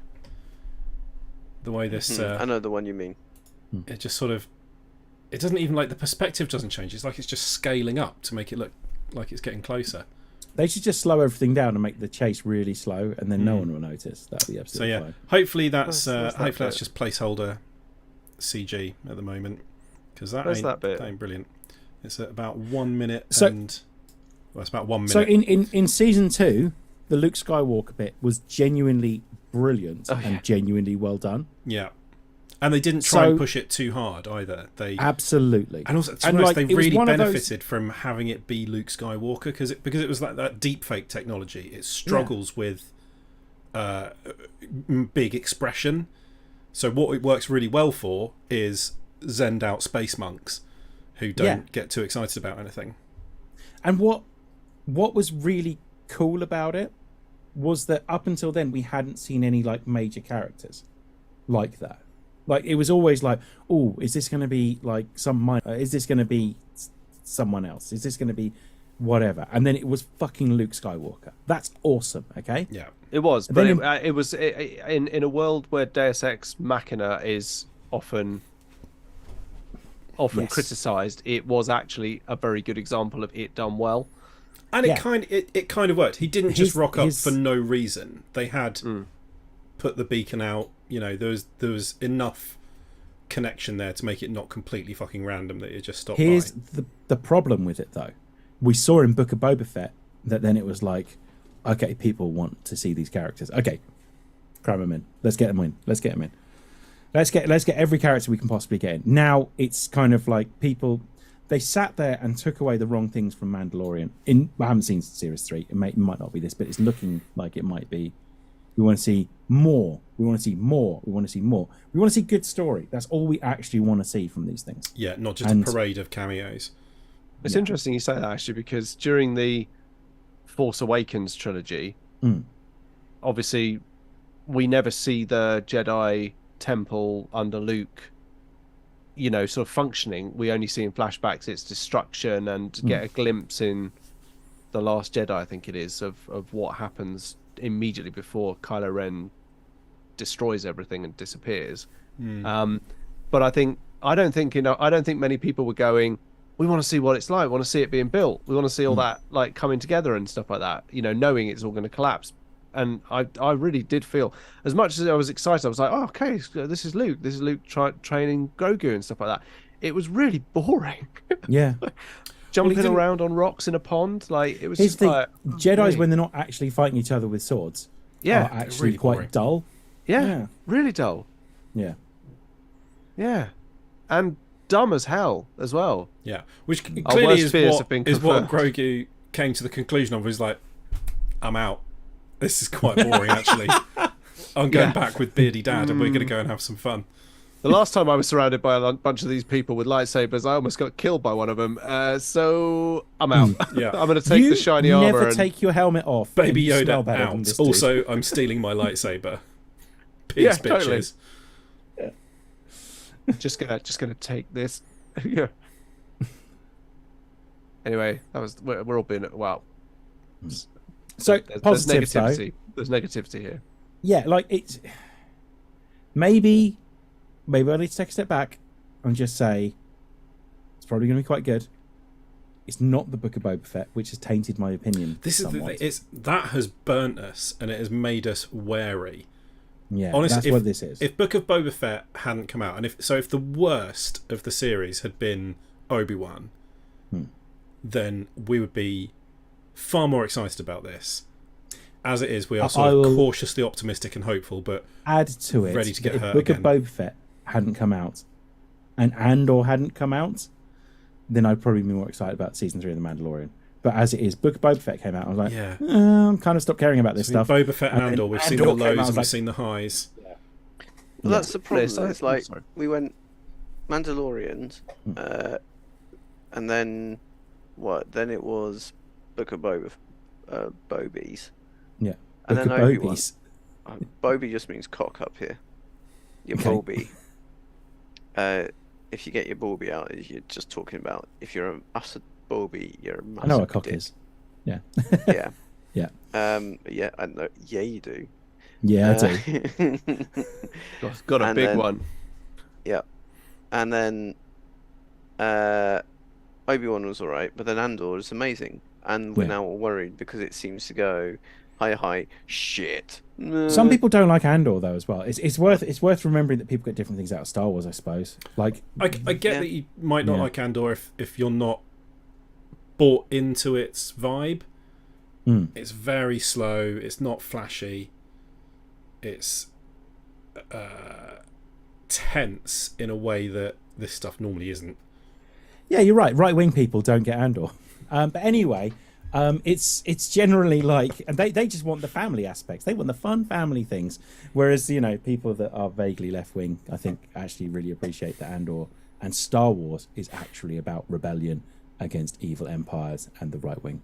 The way this... I know the one you mean. It just sort of... It doesn't even, like, the perspective doesn't change. It's like it's just scaling up to make it look like it's getting closer. They should just slow everything down and make the chase really slow, and then no one will notice. That'll be absolutely fine. Hopefully that's just placeholder CG at the moment, because that ain't brilliant. It's at about 1 minute it's about 1 minute. So in season 2, the Luke Skywalker bit was genuinely brilliant and genuinely well done. Yeah. And they didn't try and push it too hard either. They absolutely, and also they really benefited from having it be Luke Skywalker, because it was like that deepfake technology. It struggles with big expression. So what it works really well for is zenned out space monks who don't get too excited about anything. And what was really cool about it was that up until then we hadn't seen any like major characters like that. Like, it was always like, oh, is this going to be like some minor? Is this going to be someone else? Is this going to be whatever? And then it was fucking Luke Skywalker. That's awesome, okay? Yeah. It was, but it was in a world where Deus Ex Machina is often criticised. It was actually a very good example of it done well. And it kind of worked. He didn't just rock up for no reason. They had put the beacon out. You know, there was enough connection there to make it not completely fucking random that it just stopped. Here's the problem with it, though. We saw in Book of Boba Fett that then it was like, okay, people want to see these characters. Okay, cram them in. Let's get them in. Let's get every character we can possibly get in. Now it's kind of like people. They sat there and took away the wrong things from Mandalorian. I haven't seen Series 3. It might not be this, but it's looking like it might be. We want to see more. We want to see more. We want to see more. We want to see good story. That's all we actually want to see from these things. Yeah, not just a parade of cameos. It's interesting you say that, actually, because during the Force Awakens trilogy, Mm. obviously we never see the Jedi temple under Luke, sort of functioning. We only see in flashbacks its destruction and get a glimpse in The Last Jedi, I think it is, of what happens immediately before Kylo Ren destroys everything and disappears. But I don't think many people were going, we want to see what it's like, we want to see it being built, we want to see all that like coming together and stuff like that, knowing it's all going to collapse. And I really did feel, as much as I was excited, I was like, oh, okay, this is Luke training Grogu and stuff like that. It was really boring. Yeah. Jumping around on rocks in a pond, like it was Here's just the like, Jedi's, when they're not actually fighting each other with swords, yeah, are actually really quite boring. dull. yeah, really dull. Yeah. Yeah, and dumb as hell as well. Yeah, which Our clearly worst fears have been is what confirmed. Grogu came to the conclusion of. Was like, I'm out. This is quite boring, actually. I'm going back with Beardy Dad, and we're going to go and have some fun. The last time I was surrounded by a bunch of these people with lightsabers, I almost got killed by one of them. So I'm out. Yeah. I'm going to take the shiny never armor. And... take your helmet off. Baby and you smell Yoda better than out. this dude. Also, I'm stealing my lightsaber. Peace, Yeah, bitches. totally. just gonna take this. Yeah. Anyway, we're all being well. So There's positives though. negativity. There's negativity here. Yeah, like it's maybe I need to take a step back and just say it's probably going to be quite good. It's not the Book of Boba Fett, which has tainted my opinion. This is somewhat. that has burnt us, and it has made us wary. Yeah, Honestly, that's what this is. If Book of Boba Fett hadn't come out, and if the worst of the series had been Obi-Wan, then we would be far more excited about this. As it is, we are sort of cautiously optimistic and hopeful, but add to it, ready to get if hurt Book again. of Boba Fett hadn't come out, and Andor hadn't come out, then I'd probably be more excited about season 3 of The Mandalorian. But as it is, Book of Boba Fett came out, I was like, Yeah. I'm kind of stopped caring about this stuff. Boba Fett and And then Andor, we've seen Andor the came out, lows I was and we've like- seen the highs. Well, that's the problem. Sorry, It's like sorry. we went Mandalorians, and then what? Then it was Book of Bobies. Yeah. And Book then of Obi-Wan. Bobies. Bobby just means cock up here. Your Okay. Bobby. If you get your Bobby out, you're just talking about if you're a massive Bobby, you're a massive I know what cock dick. is. Yeah. Yeah. Yeah. Yeah, I know. Yeah, you do. Yeah, I do. Got a And big then- one. Yeah. And then Obi-Wan was alright, but then Andor is amazing. And we're Yeah. now all worried because it seems to go hi shit. Some people don't like Andor though as well. It's worth remembering that people get different things out of Star Wars, I suppose. Like I get Yeah. that you might not Yeah. like Andor if you're not bought into its vibe. It's very slow. It's not flashy. It's tense in a way that this stuff normally isn't. yeah, you're right. Right-wing people don't get Andor. But anyway, it's generally like, and they just want the family aspects. They want the fun family things. Whereas, people that are vaguely left-wing, I think, actually really appreciate that Andor and Star Wars is actually about rebellion against evil empires and the right wing.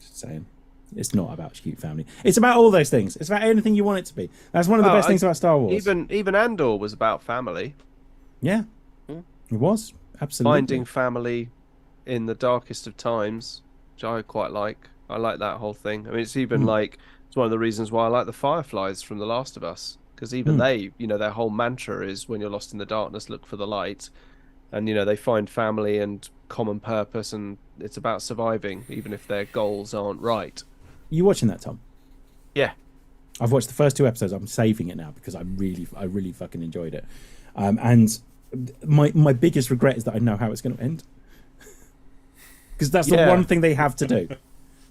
Just saying. It's not about cute family. It's about all those things. It's about anything you want it to be. That's one of the best things about Star Wars. Even Andor was about family. Yeah, it was. Absolutely. Finding family in the darkest of times, which I quite like. I like that whole thing. I mean, it's even it's one of the reasons why I like the Fireflies from The Last of Us, because even they, their whole mantra is when you're lost in the darkness, look for the light, and they find family and common purpose, and it's about surviving, even if their goals aren't right. You watching that, Tom? Yeah. I've watched the first 2 episodes. I'm saving it now because I really fucking enjoyed it. And my biggest regret is that I know how it's going to end. Because that's the one thing they have to do.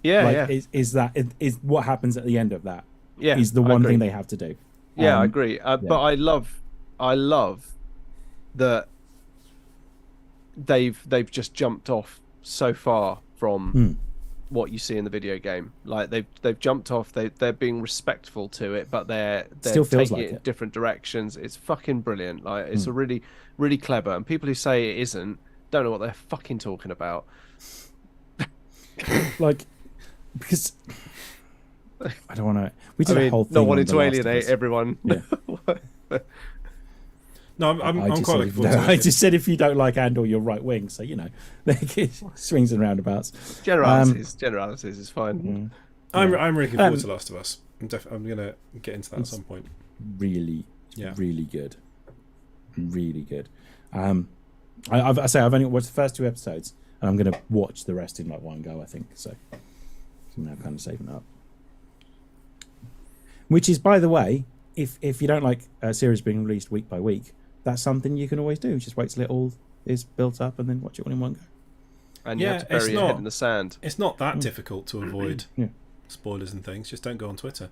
Yeah, Is what happens at the end of that. Yeah, Is the I one agree. thing they have to do. Yeah, I agree. But I love that they've just jumped off so far from what you see in the video game. Like they've jumped off. They're being respectful to it, but they're Still feels taking like it in it. different directions. It's fucking brilliant. Like it's a really, really clever. And people who say it isn't don't know what they're fucking talking about. Like, because I don't want to. We did I a mean, whole thing. not on wanting The to Last of alienate Us. everyone. Yeah. No, I'm just quite said looking if- forward to I it. just said if you don't like Andor, you're right wing. So swings and roundabouts. Generalities is fine. I'm really looking forward to Last of Us. I'm gonna get into that at some point. Really, Yeah. really good, really good. I've only watched the first 2 episodes, and I'm gonna watch the rest in like one go. I think so. I'm now kind of saving up. Which is, by the way, if you don't like a series being released week by week, that's something you can always do. Just wait till it all is built up and then watch it all in one go. And you Yeah, have to bury your head in the sand. It's not that difficult to avoid Yeah. spoilers and things. Just don't go on Twitter.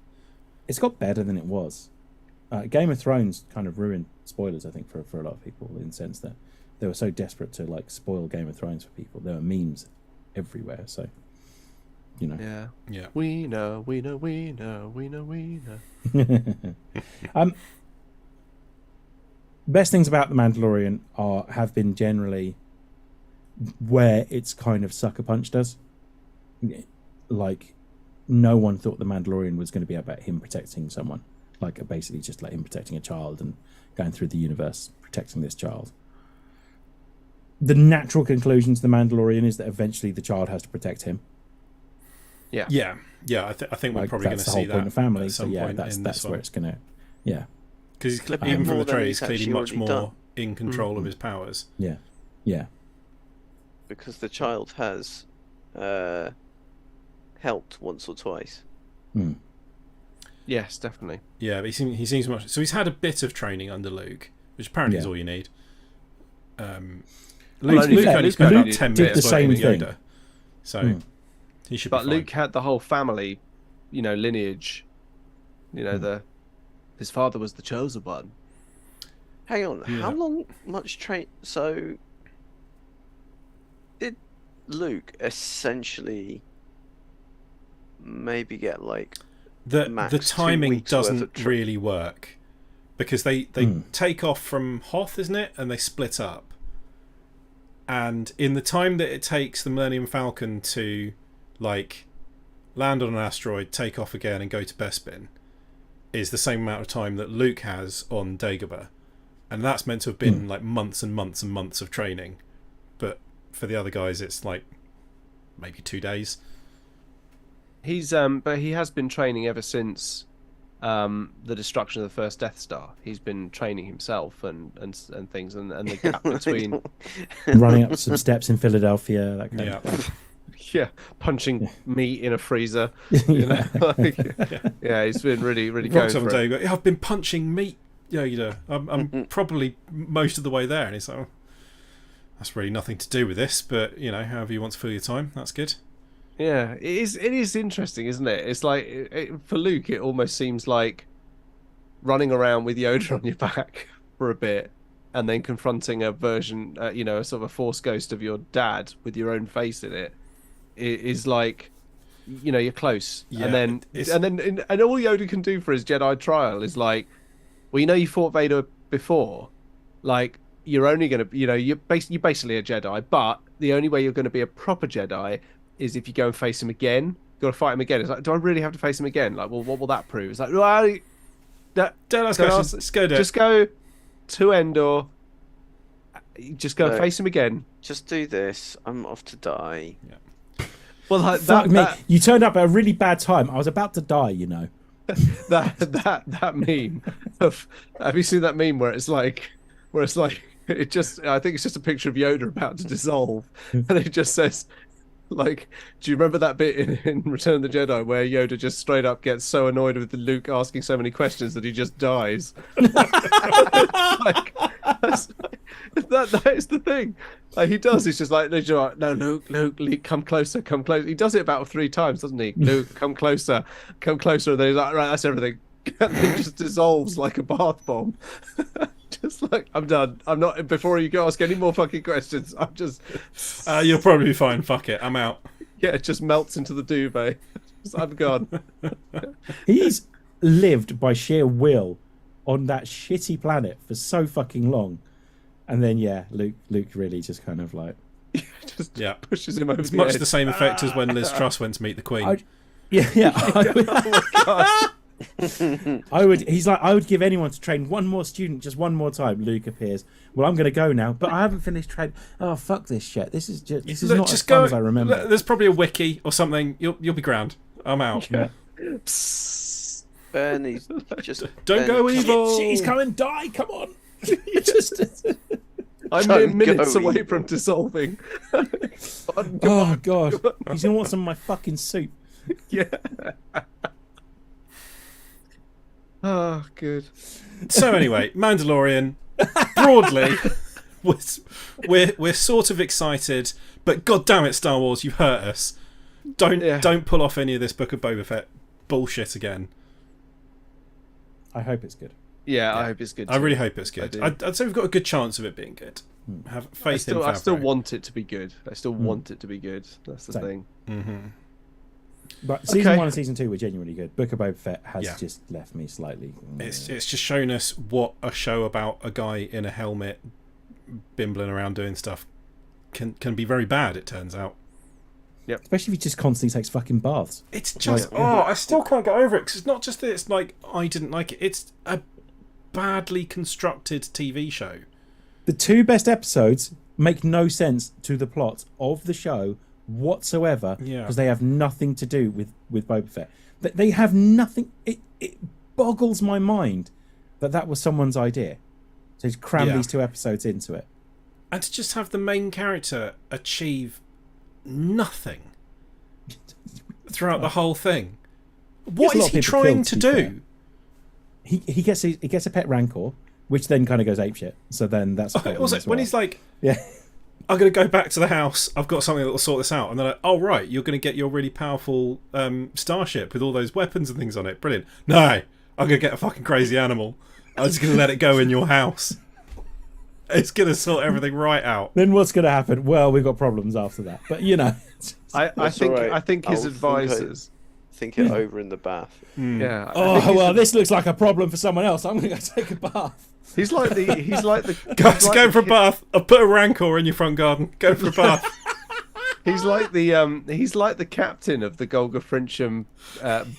It's got better than it was. Game of Thrones kind of ruined spoilers, I think, for a lot of people, in the sense that they were so desperate to like spoil Game of Thrones for people. There were memes everywhere, so you know. Yeah. We know. Best things about The Mandalorian have been generally where it's kind of sucker punched us. Like, no one thought The Mandalorian was going to be about him protecting someone. Like, basically just like him protecting a child and going through the universe protecting this child. The natural conclusion to The Mandalorian is that eventually the child has to protect him. Yeah. I think we're Like, probably going to that's the see whole point that of family. at So some yeah, point that's in this where one. it's gonna. Yeah, Because bit even from more the than trailer, he's he's clearly actually much already more done. in control of his powers. yeah. Because the child has helped once or twice. Yes, definitely. Yeah, but he seems much. So he's had a bit of training under Luke, which apparently is all you need. Luke only spent about 10 did minutes the same working with thing. Yoda, so he should. But be fine. Luke had the whole family, lineage. His father was the chosen one. Hang on, how much train? So, did Luke essentially maybe get like the max 2 timing weeks worth doesn't of really work because they take off from Hoth, isn't it? And they split up. And in the time that it takes the Millennium Falcon to like land on an asteroid, take off again, and go to Bespin, is the same amount of time that Luke has on Dagobah, and that's meant to have been like months and months and months of training. But for the other guys, it's like maybe 2 days. But he has been training ever since the destruction of the first Death Star. He's been training himself and things, and the gap between Running up some steps in Philadelphia, that kind of thing. punching meat in a freezer. Yeah. He's been really going Rocks up for and it. I've been punching meat. I'm probably most of the way there, and it's like, that's really nothing to do with this, but however you want to fill your time, that's good. Yeah, it is interesting, isn't it? It's like for Luke, it almost seems like running around with Yoda on your back for a bit, and then confronting a version, a sort of a Force ghost of your dad with your own face in it. It is like, you're close, and then all Yoda can do for his Jedi trial is like, well, you fought Vader before, like you're only gonna, you're basically a Jedi, but the only way you're going to be a proper Jedi is if you go and face him again. You've got to fight him again. It's like, do I really have to face him again? Like, well, what will that prove? It's like, well, Don't ask questions. Let's go do it. Just go to Endor. Just go and face him again. Just do this. I'm off to die. Yeah. Well, like, Fuck me. You turned up at a really bad time. I was about to die, that meme of, have you seen that meme where it's like it just, I think it's just a picture of Yoda about to dissolve, and it just says, like, do you remember that bit in Return of the Jedi where Yoda just straight up gets so annoyed with Luke asking so many questions that he just dies? That is the thing. Like, he does. He's just like, no, Luke, come closer, come closer. He does it about 3 times, doesn't he? Luke, come closer. And then he's like, right, that's everything. And he just dissolves like a bath bomb. Just like, I'm done. I'm not. Before you go ask any more fucking questions, I'm just. You'll probably be fine. Fuck it. I'm out. Yeah, it just melts into the duvet. I'm gone. He's lived by sheer will on that shitty planet for so fucking long, and then Luke really just kind of like Just Yeah. pushes him over It's the much edge. the same effect as when Liz Truss went to meet the Queen. I would. He's like, I would give anyone to train one more student just one more time. Luke appears. Well, I'm going to go now, but I haven't finished training. Oh, fuck this shit. This is not as fun as I remember. There's probably a wiki or something. You'll be grand. I'm out. Yeah. Ben, he's just Don't go evil. She's coming. Die. Come on. I'm mere minutes away from dissolving. Oh god, he's gonna want some of my fucking soup. Yeah. Oh, good. So anyway, Mandalorian. Broadly, we're sort of excited, but god damn it, Star Wars, you hurt us. Don't pull off any of this Book of Boba Fett bullshit again. I hope it's good. Yeah, I hope it's good too. I really hope it's good. I'd say we've got a good chance of it being good. Have faith in Favreau. I still want it to be good. I still want it to be good. That's the thing. Mm-hmm. But season 1 and season 2 were genuinely good. Book of Boba Fett has just left me slightly. It's just shown us what a show about a guy in a helmet bimbling around doing stuff can be very bad. It turns out. Yep. Especially if he just constantly takes fucking baths. It's just I still can't get over it because it's not just that it's like I didn't like it. It's a badly constructed TV show. The 2 best episodes make no sense to the plot of the show whatsoever because they have nothing to do with Boba Fett. They have nothing. It boggles my mind that was someone's idea. So he's crammed these 2 episodes into it. And to just have the main character achieve nothing throughout the whole thing. What is he trying to do? He gets a pet rancor, which then kind of goes apeshit. So then that's when he's like, I'm going to go back to the house. I've got something that will sort this out. And they're like, oh, right, you're going to get your really powerful starship with all those weapons and things on it. Brilliant. No, I'm going to get a fucking crazy animal. I'm just going to let it go in your house. It's going to sort everything right out. Then what's going to happen? Well, we've got problems after that. But, you know. I think his advisors... Think it over in the bath. Yeah. Oh, well, this looks like a problem for someone else. I'm going to go take a bath. He's like the go for a bath. I'll put a rancor in your front garden. Go for a bath. He's like the captain of the Golga Frincham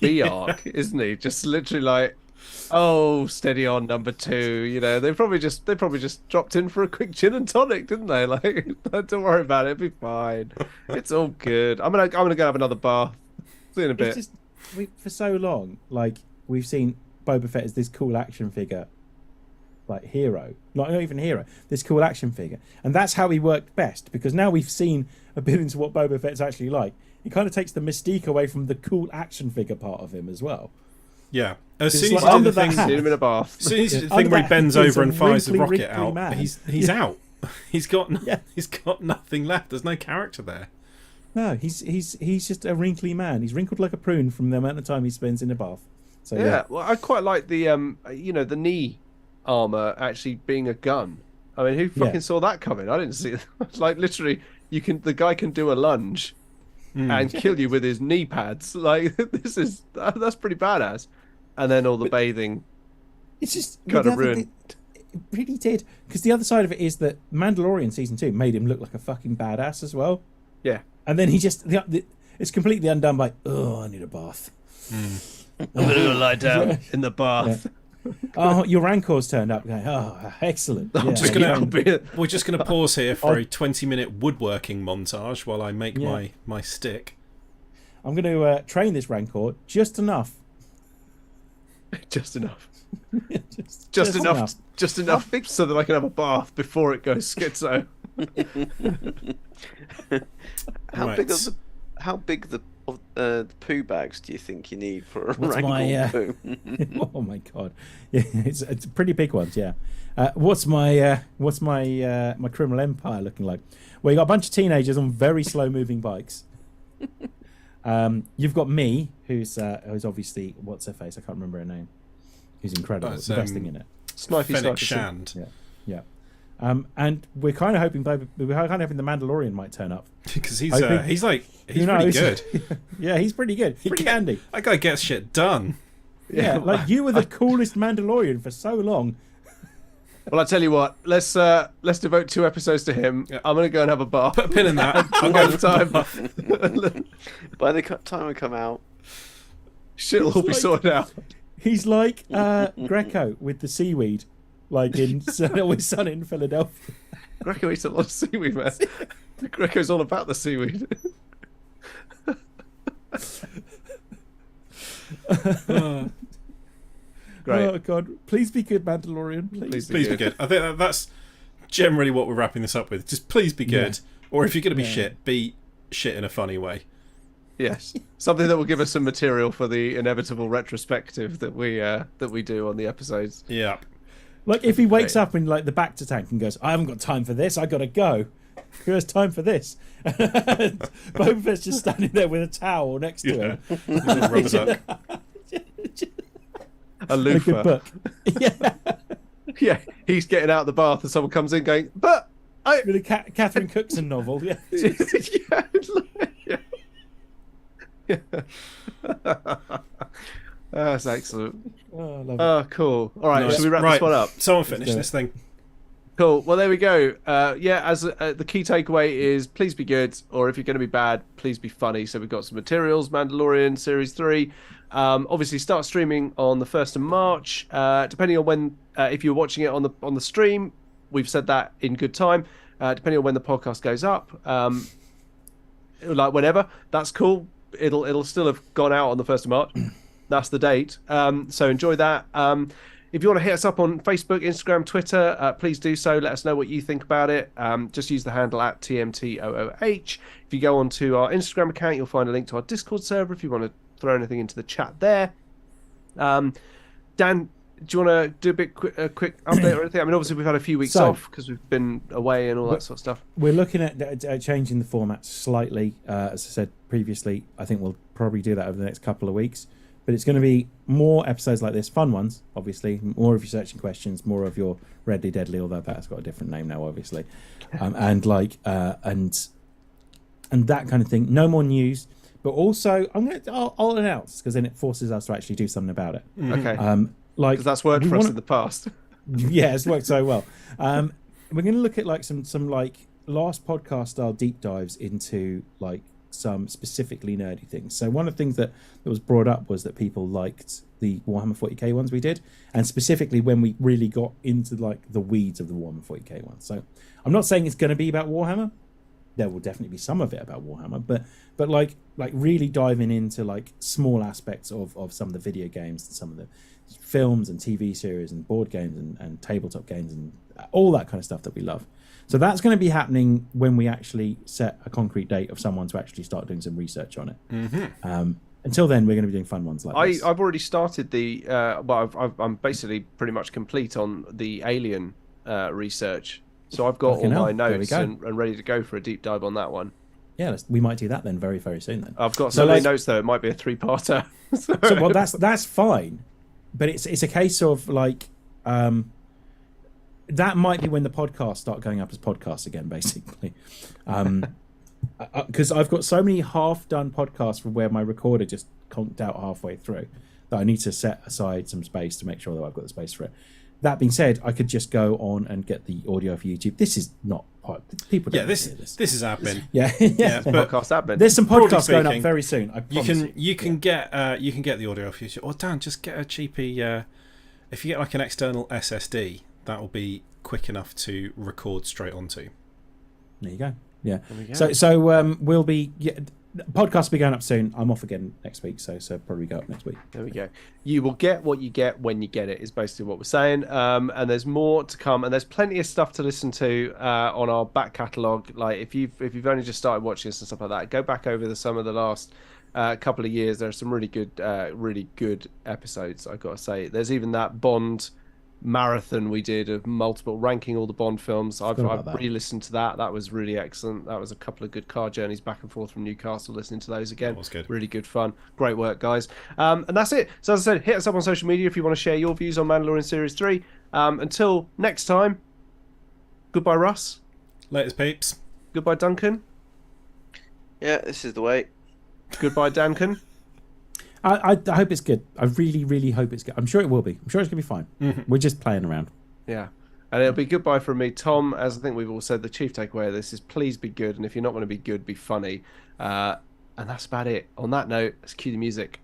B arc, isn't he? Just literally like, oh, steady on number 2. You know, they probably just dropped in for a quick gin and tonic, didn't they? Like, don't worry about it. It'll be fine. It's all good. I'm gonna go have another bath. See you in a bit. For so long, like we've seen Boba Fett as this cool action figure. Like hero, not even hero, this cool action figure, and that's how he worked best. Because now we've seen a bit into what Boba Fett's actually like. It kind of takes the mystique away from the cool action figure part of him as well. Yeah, as soon as he did the thing, see him in a bath. As soon as he did the thing where he bends over and fires the rocket out, he's out. He's got nothing left. There's no character there. No, he's just a wrinkly man. He's wrinkled like a prune from the amount of time he spends in a bath. So yeah, well, I quite like the the knee armor actually being a gun. I mean, who fucking saw that coming? I didn't see it. Like literally, the guy can do a lunge and kill you with his knee pads. Like that's pretty badass. And then all the bathing, it's just kind of ruined. It really did, because the other side of it is that Mandalorian season 2 made him look like a fucking badass as well. Yeah. And then he just it's completely undone by I need a bath. I'm gonna go lie down in the bath. Yeah. Oh, your rancor's turned up. Going, oh, excellent. We're just gonna pause here for a 20-minute woodworking montage while I make my stick. I'm going to train this rancor just enough. Just enough. just enough so that I can have a bath before it goes schizo. How big the poo bags do you think you need for a rancor poo? Oh my god, yeah, it's pretty big ones. Yeah. What's my criminal empire looking like? Well, you got a bunch of teenagers on very slow moving bikes. You've got me, who's obviously, what's her face? I can't remember her name. Who's incredible. It's the best thing in it. Fennec Shand. Yeah. And we're kind of hoping the Mandalorian might turn up because he's pretty good. Yeah, he's pretty good. Pretty handy. That guy gets shit done. Yeah, like you were the coolest Mandalorian for so long. Well, I tell you what, let's devote 2 episodes to him. Yeah. I'm gonna go and have a bath. Put a pin in that. I'll By go the time, By the time I come out, shit will all be sorted out. He's like Greco with the seaweed, like in Always Sunny in Philadelphia. Greco eats a lot of seaweed, man. Greco's all about the seaweed. Great. Oh God! Please be good, Mandalorian. Please. Please be good. I think that's generally what we're wrapping this up with. Just please be good. Yeah. Or if you're going to be shit in a funny way. Yes, something that will give us some material for the inevitable retrospective that we do on the episodes. Yeah. Like if he wakes up in like the back to tank and goes, "I haven't got time for this. I gotta go." Who has time for this? Boba Fett's just standing there with a towel next to him. Rubber duck. A A loofah. good book. Yeah. Yeah, he's getting out of the bath and someone comes in going, "But I." With a Catherine Cookson novel. Yeah. Yeah. That's excellent. Oh, I love it. Oh, cool. All right, Nice. should we wrap Right. this one up? Someone finish do this thing. Cool. Well, there we go. Yeah, as the key takeaway is, please be good, or if you're going to be bad, please be funny. So we've got some materials, Mandalorian Series 3. Obviously, start streaming on the 1st of March. Depending on when, if you're watching it on the stream, we've said that in good time. Depending on when the podcast goes up, like whenever, that's cool. It'll still have gone out on the 1st of March. That's the date. So enjoy that. If you want to hit us up on Facebook, Instagram, Twitter, please do so. Let us know what you think about it. Just use the handle at TMTOOH. If you go onto our Instagram account, you'll find a link to our Discord server if you want to throw anything into the chat there. Dan, do you want to do a quick update or anything? I mean, obviously we've had a few weeks off because we've been away and all that sort of stuff. We're looking at changing the format slightly. As I said previously, I think we'll probably do that over the next couple of weeks. But it's going to be more episodes like this, fun ones, obviously. More of your searching questions, more of your Readly Deadly, although that's got a different name now, obviously. And that kind of thing. No more news, but also I'll announce because then it forces us to actually do something about it. Okay. Like Because that's worked for us in the past. Yeah, it's worked so well. We're going to look at like some like last podcast style deep dives into like some specifically nerdy things. So one of the things that was brought up was that people liked the Warhammer 40k ones we did, and specifically when we really got into like the weeds of the Warhammer 40k ones. So I'm not saying it's going to be about Warhammer. There will definitely be some of it about Warhammer, but like really diving into like small aspects of some of the video games and some of the films and TV series and board games and tabletop games and all that kind of stuff that we love. So that's going to be happening when we actually set a concrete date of someone to actually start doing some research on it. Mm-hmm. Until then, we're going to be doing fun ones like this. I've already started the. I'm basically pretty much complete on the Alien research. So I've got Fucking all hell. my There we notes go. and ready to go for a deep dive on that one. Yeah, we might do that then very, very soon then. I've got So so many like- notes though. It might be a 3-parter. So, well, that's fine, but it's a case of like that might be when the podcasts start going up as podcasts again, basically, because I've got so many half-done podcasts from where my recorder just conked out halfway through that I need to set aside some space to make sure that I've got the space for it. That being said, I could just go on and get the audio for YouTube. This is not people. Don't This hear this. is admin. Yeah, Yeah, but podcast admin. There's some Broadly podcasts going up speaking, very soon. I promise you can get the audio off YouTube. Or Dan, just get a cheapy. If you get like an external SSD, that will be quick enough to record straight onto. There you go. Yeah. we go. So we'll be podcast will be going up soon. I'm off again next week, so probably go up next week. There we go. You will get what you get when you get it, is basically what we're saying. And there's more to come, and there's plenty of stuff to listen to on our back catalogue. Like if you've only just started watching us and stuff like that, go back over some of the last couple of years. There are some really good episodes, I've got to say. There's even that Bond marathon we did of multiple ranking all the Bond films. I've re-listened to that. That was really excellent. That was a couple of good car journeys back and forth from Newcastle, listening to those again. That was good. Really good fun. Great work, guys. And that's it. So as I said, hit us up on social media if you want to share your views on Mandalorian Series 3. Until next time, goodbye Russ. Latest peeps. Goodbye Duncan. Yeah, this is the way. Goodbye Duncan. I hope it's good. I really, really hope it's good. I'm sure it will be. I'm sure it's going to be fine. Mm-hmm. We're just playing around. Yeah. And it'll be goodbye from me, Tom. As I think we've all said, the chief takeaway of this is please be good, and if you're not going to be good, be funny. And that's about it. On that note, let's cue the music.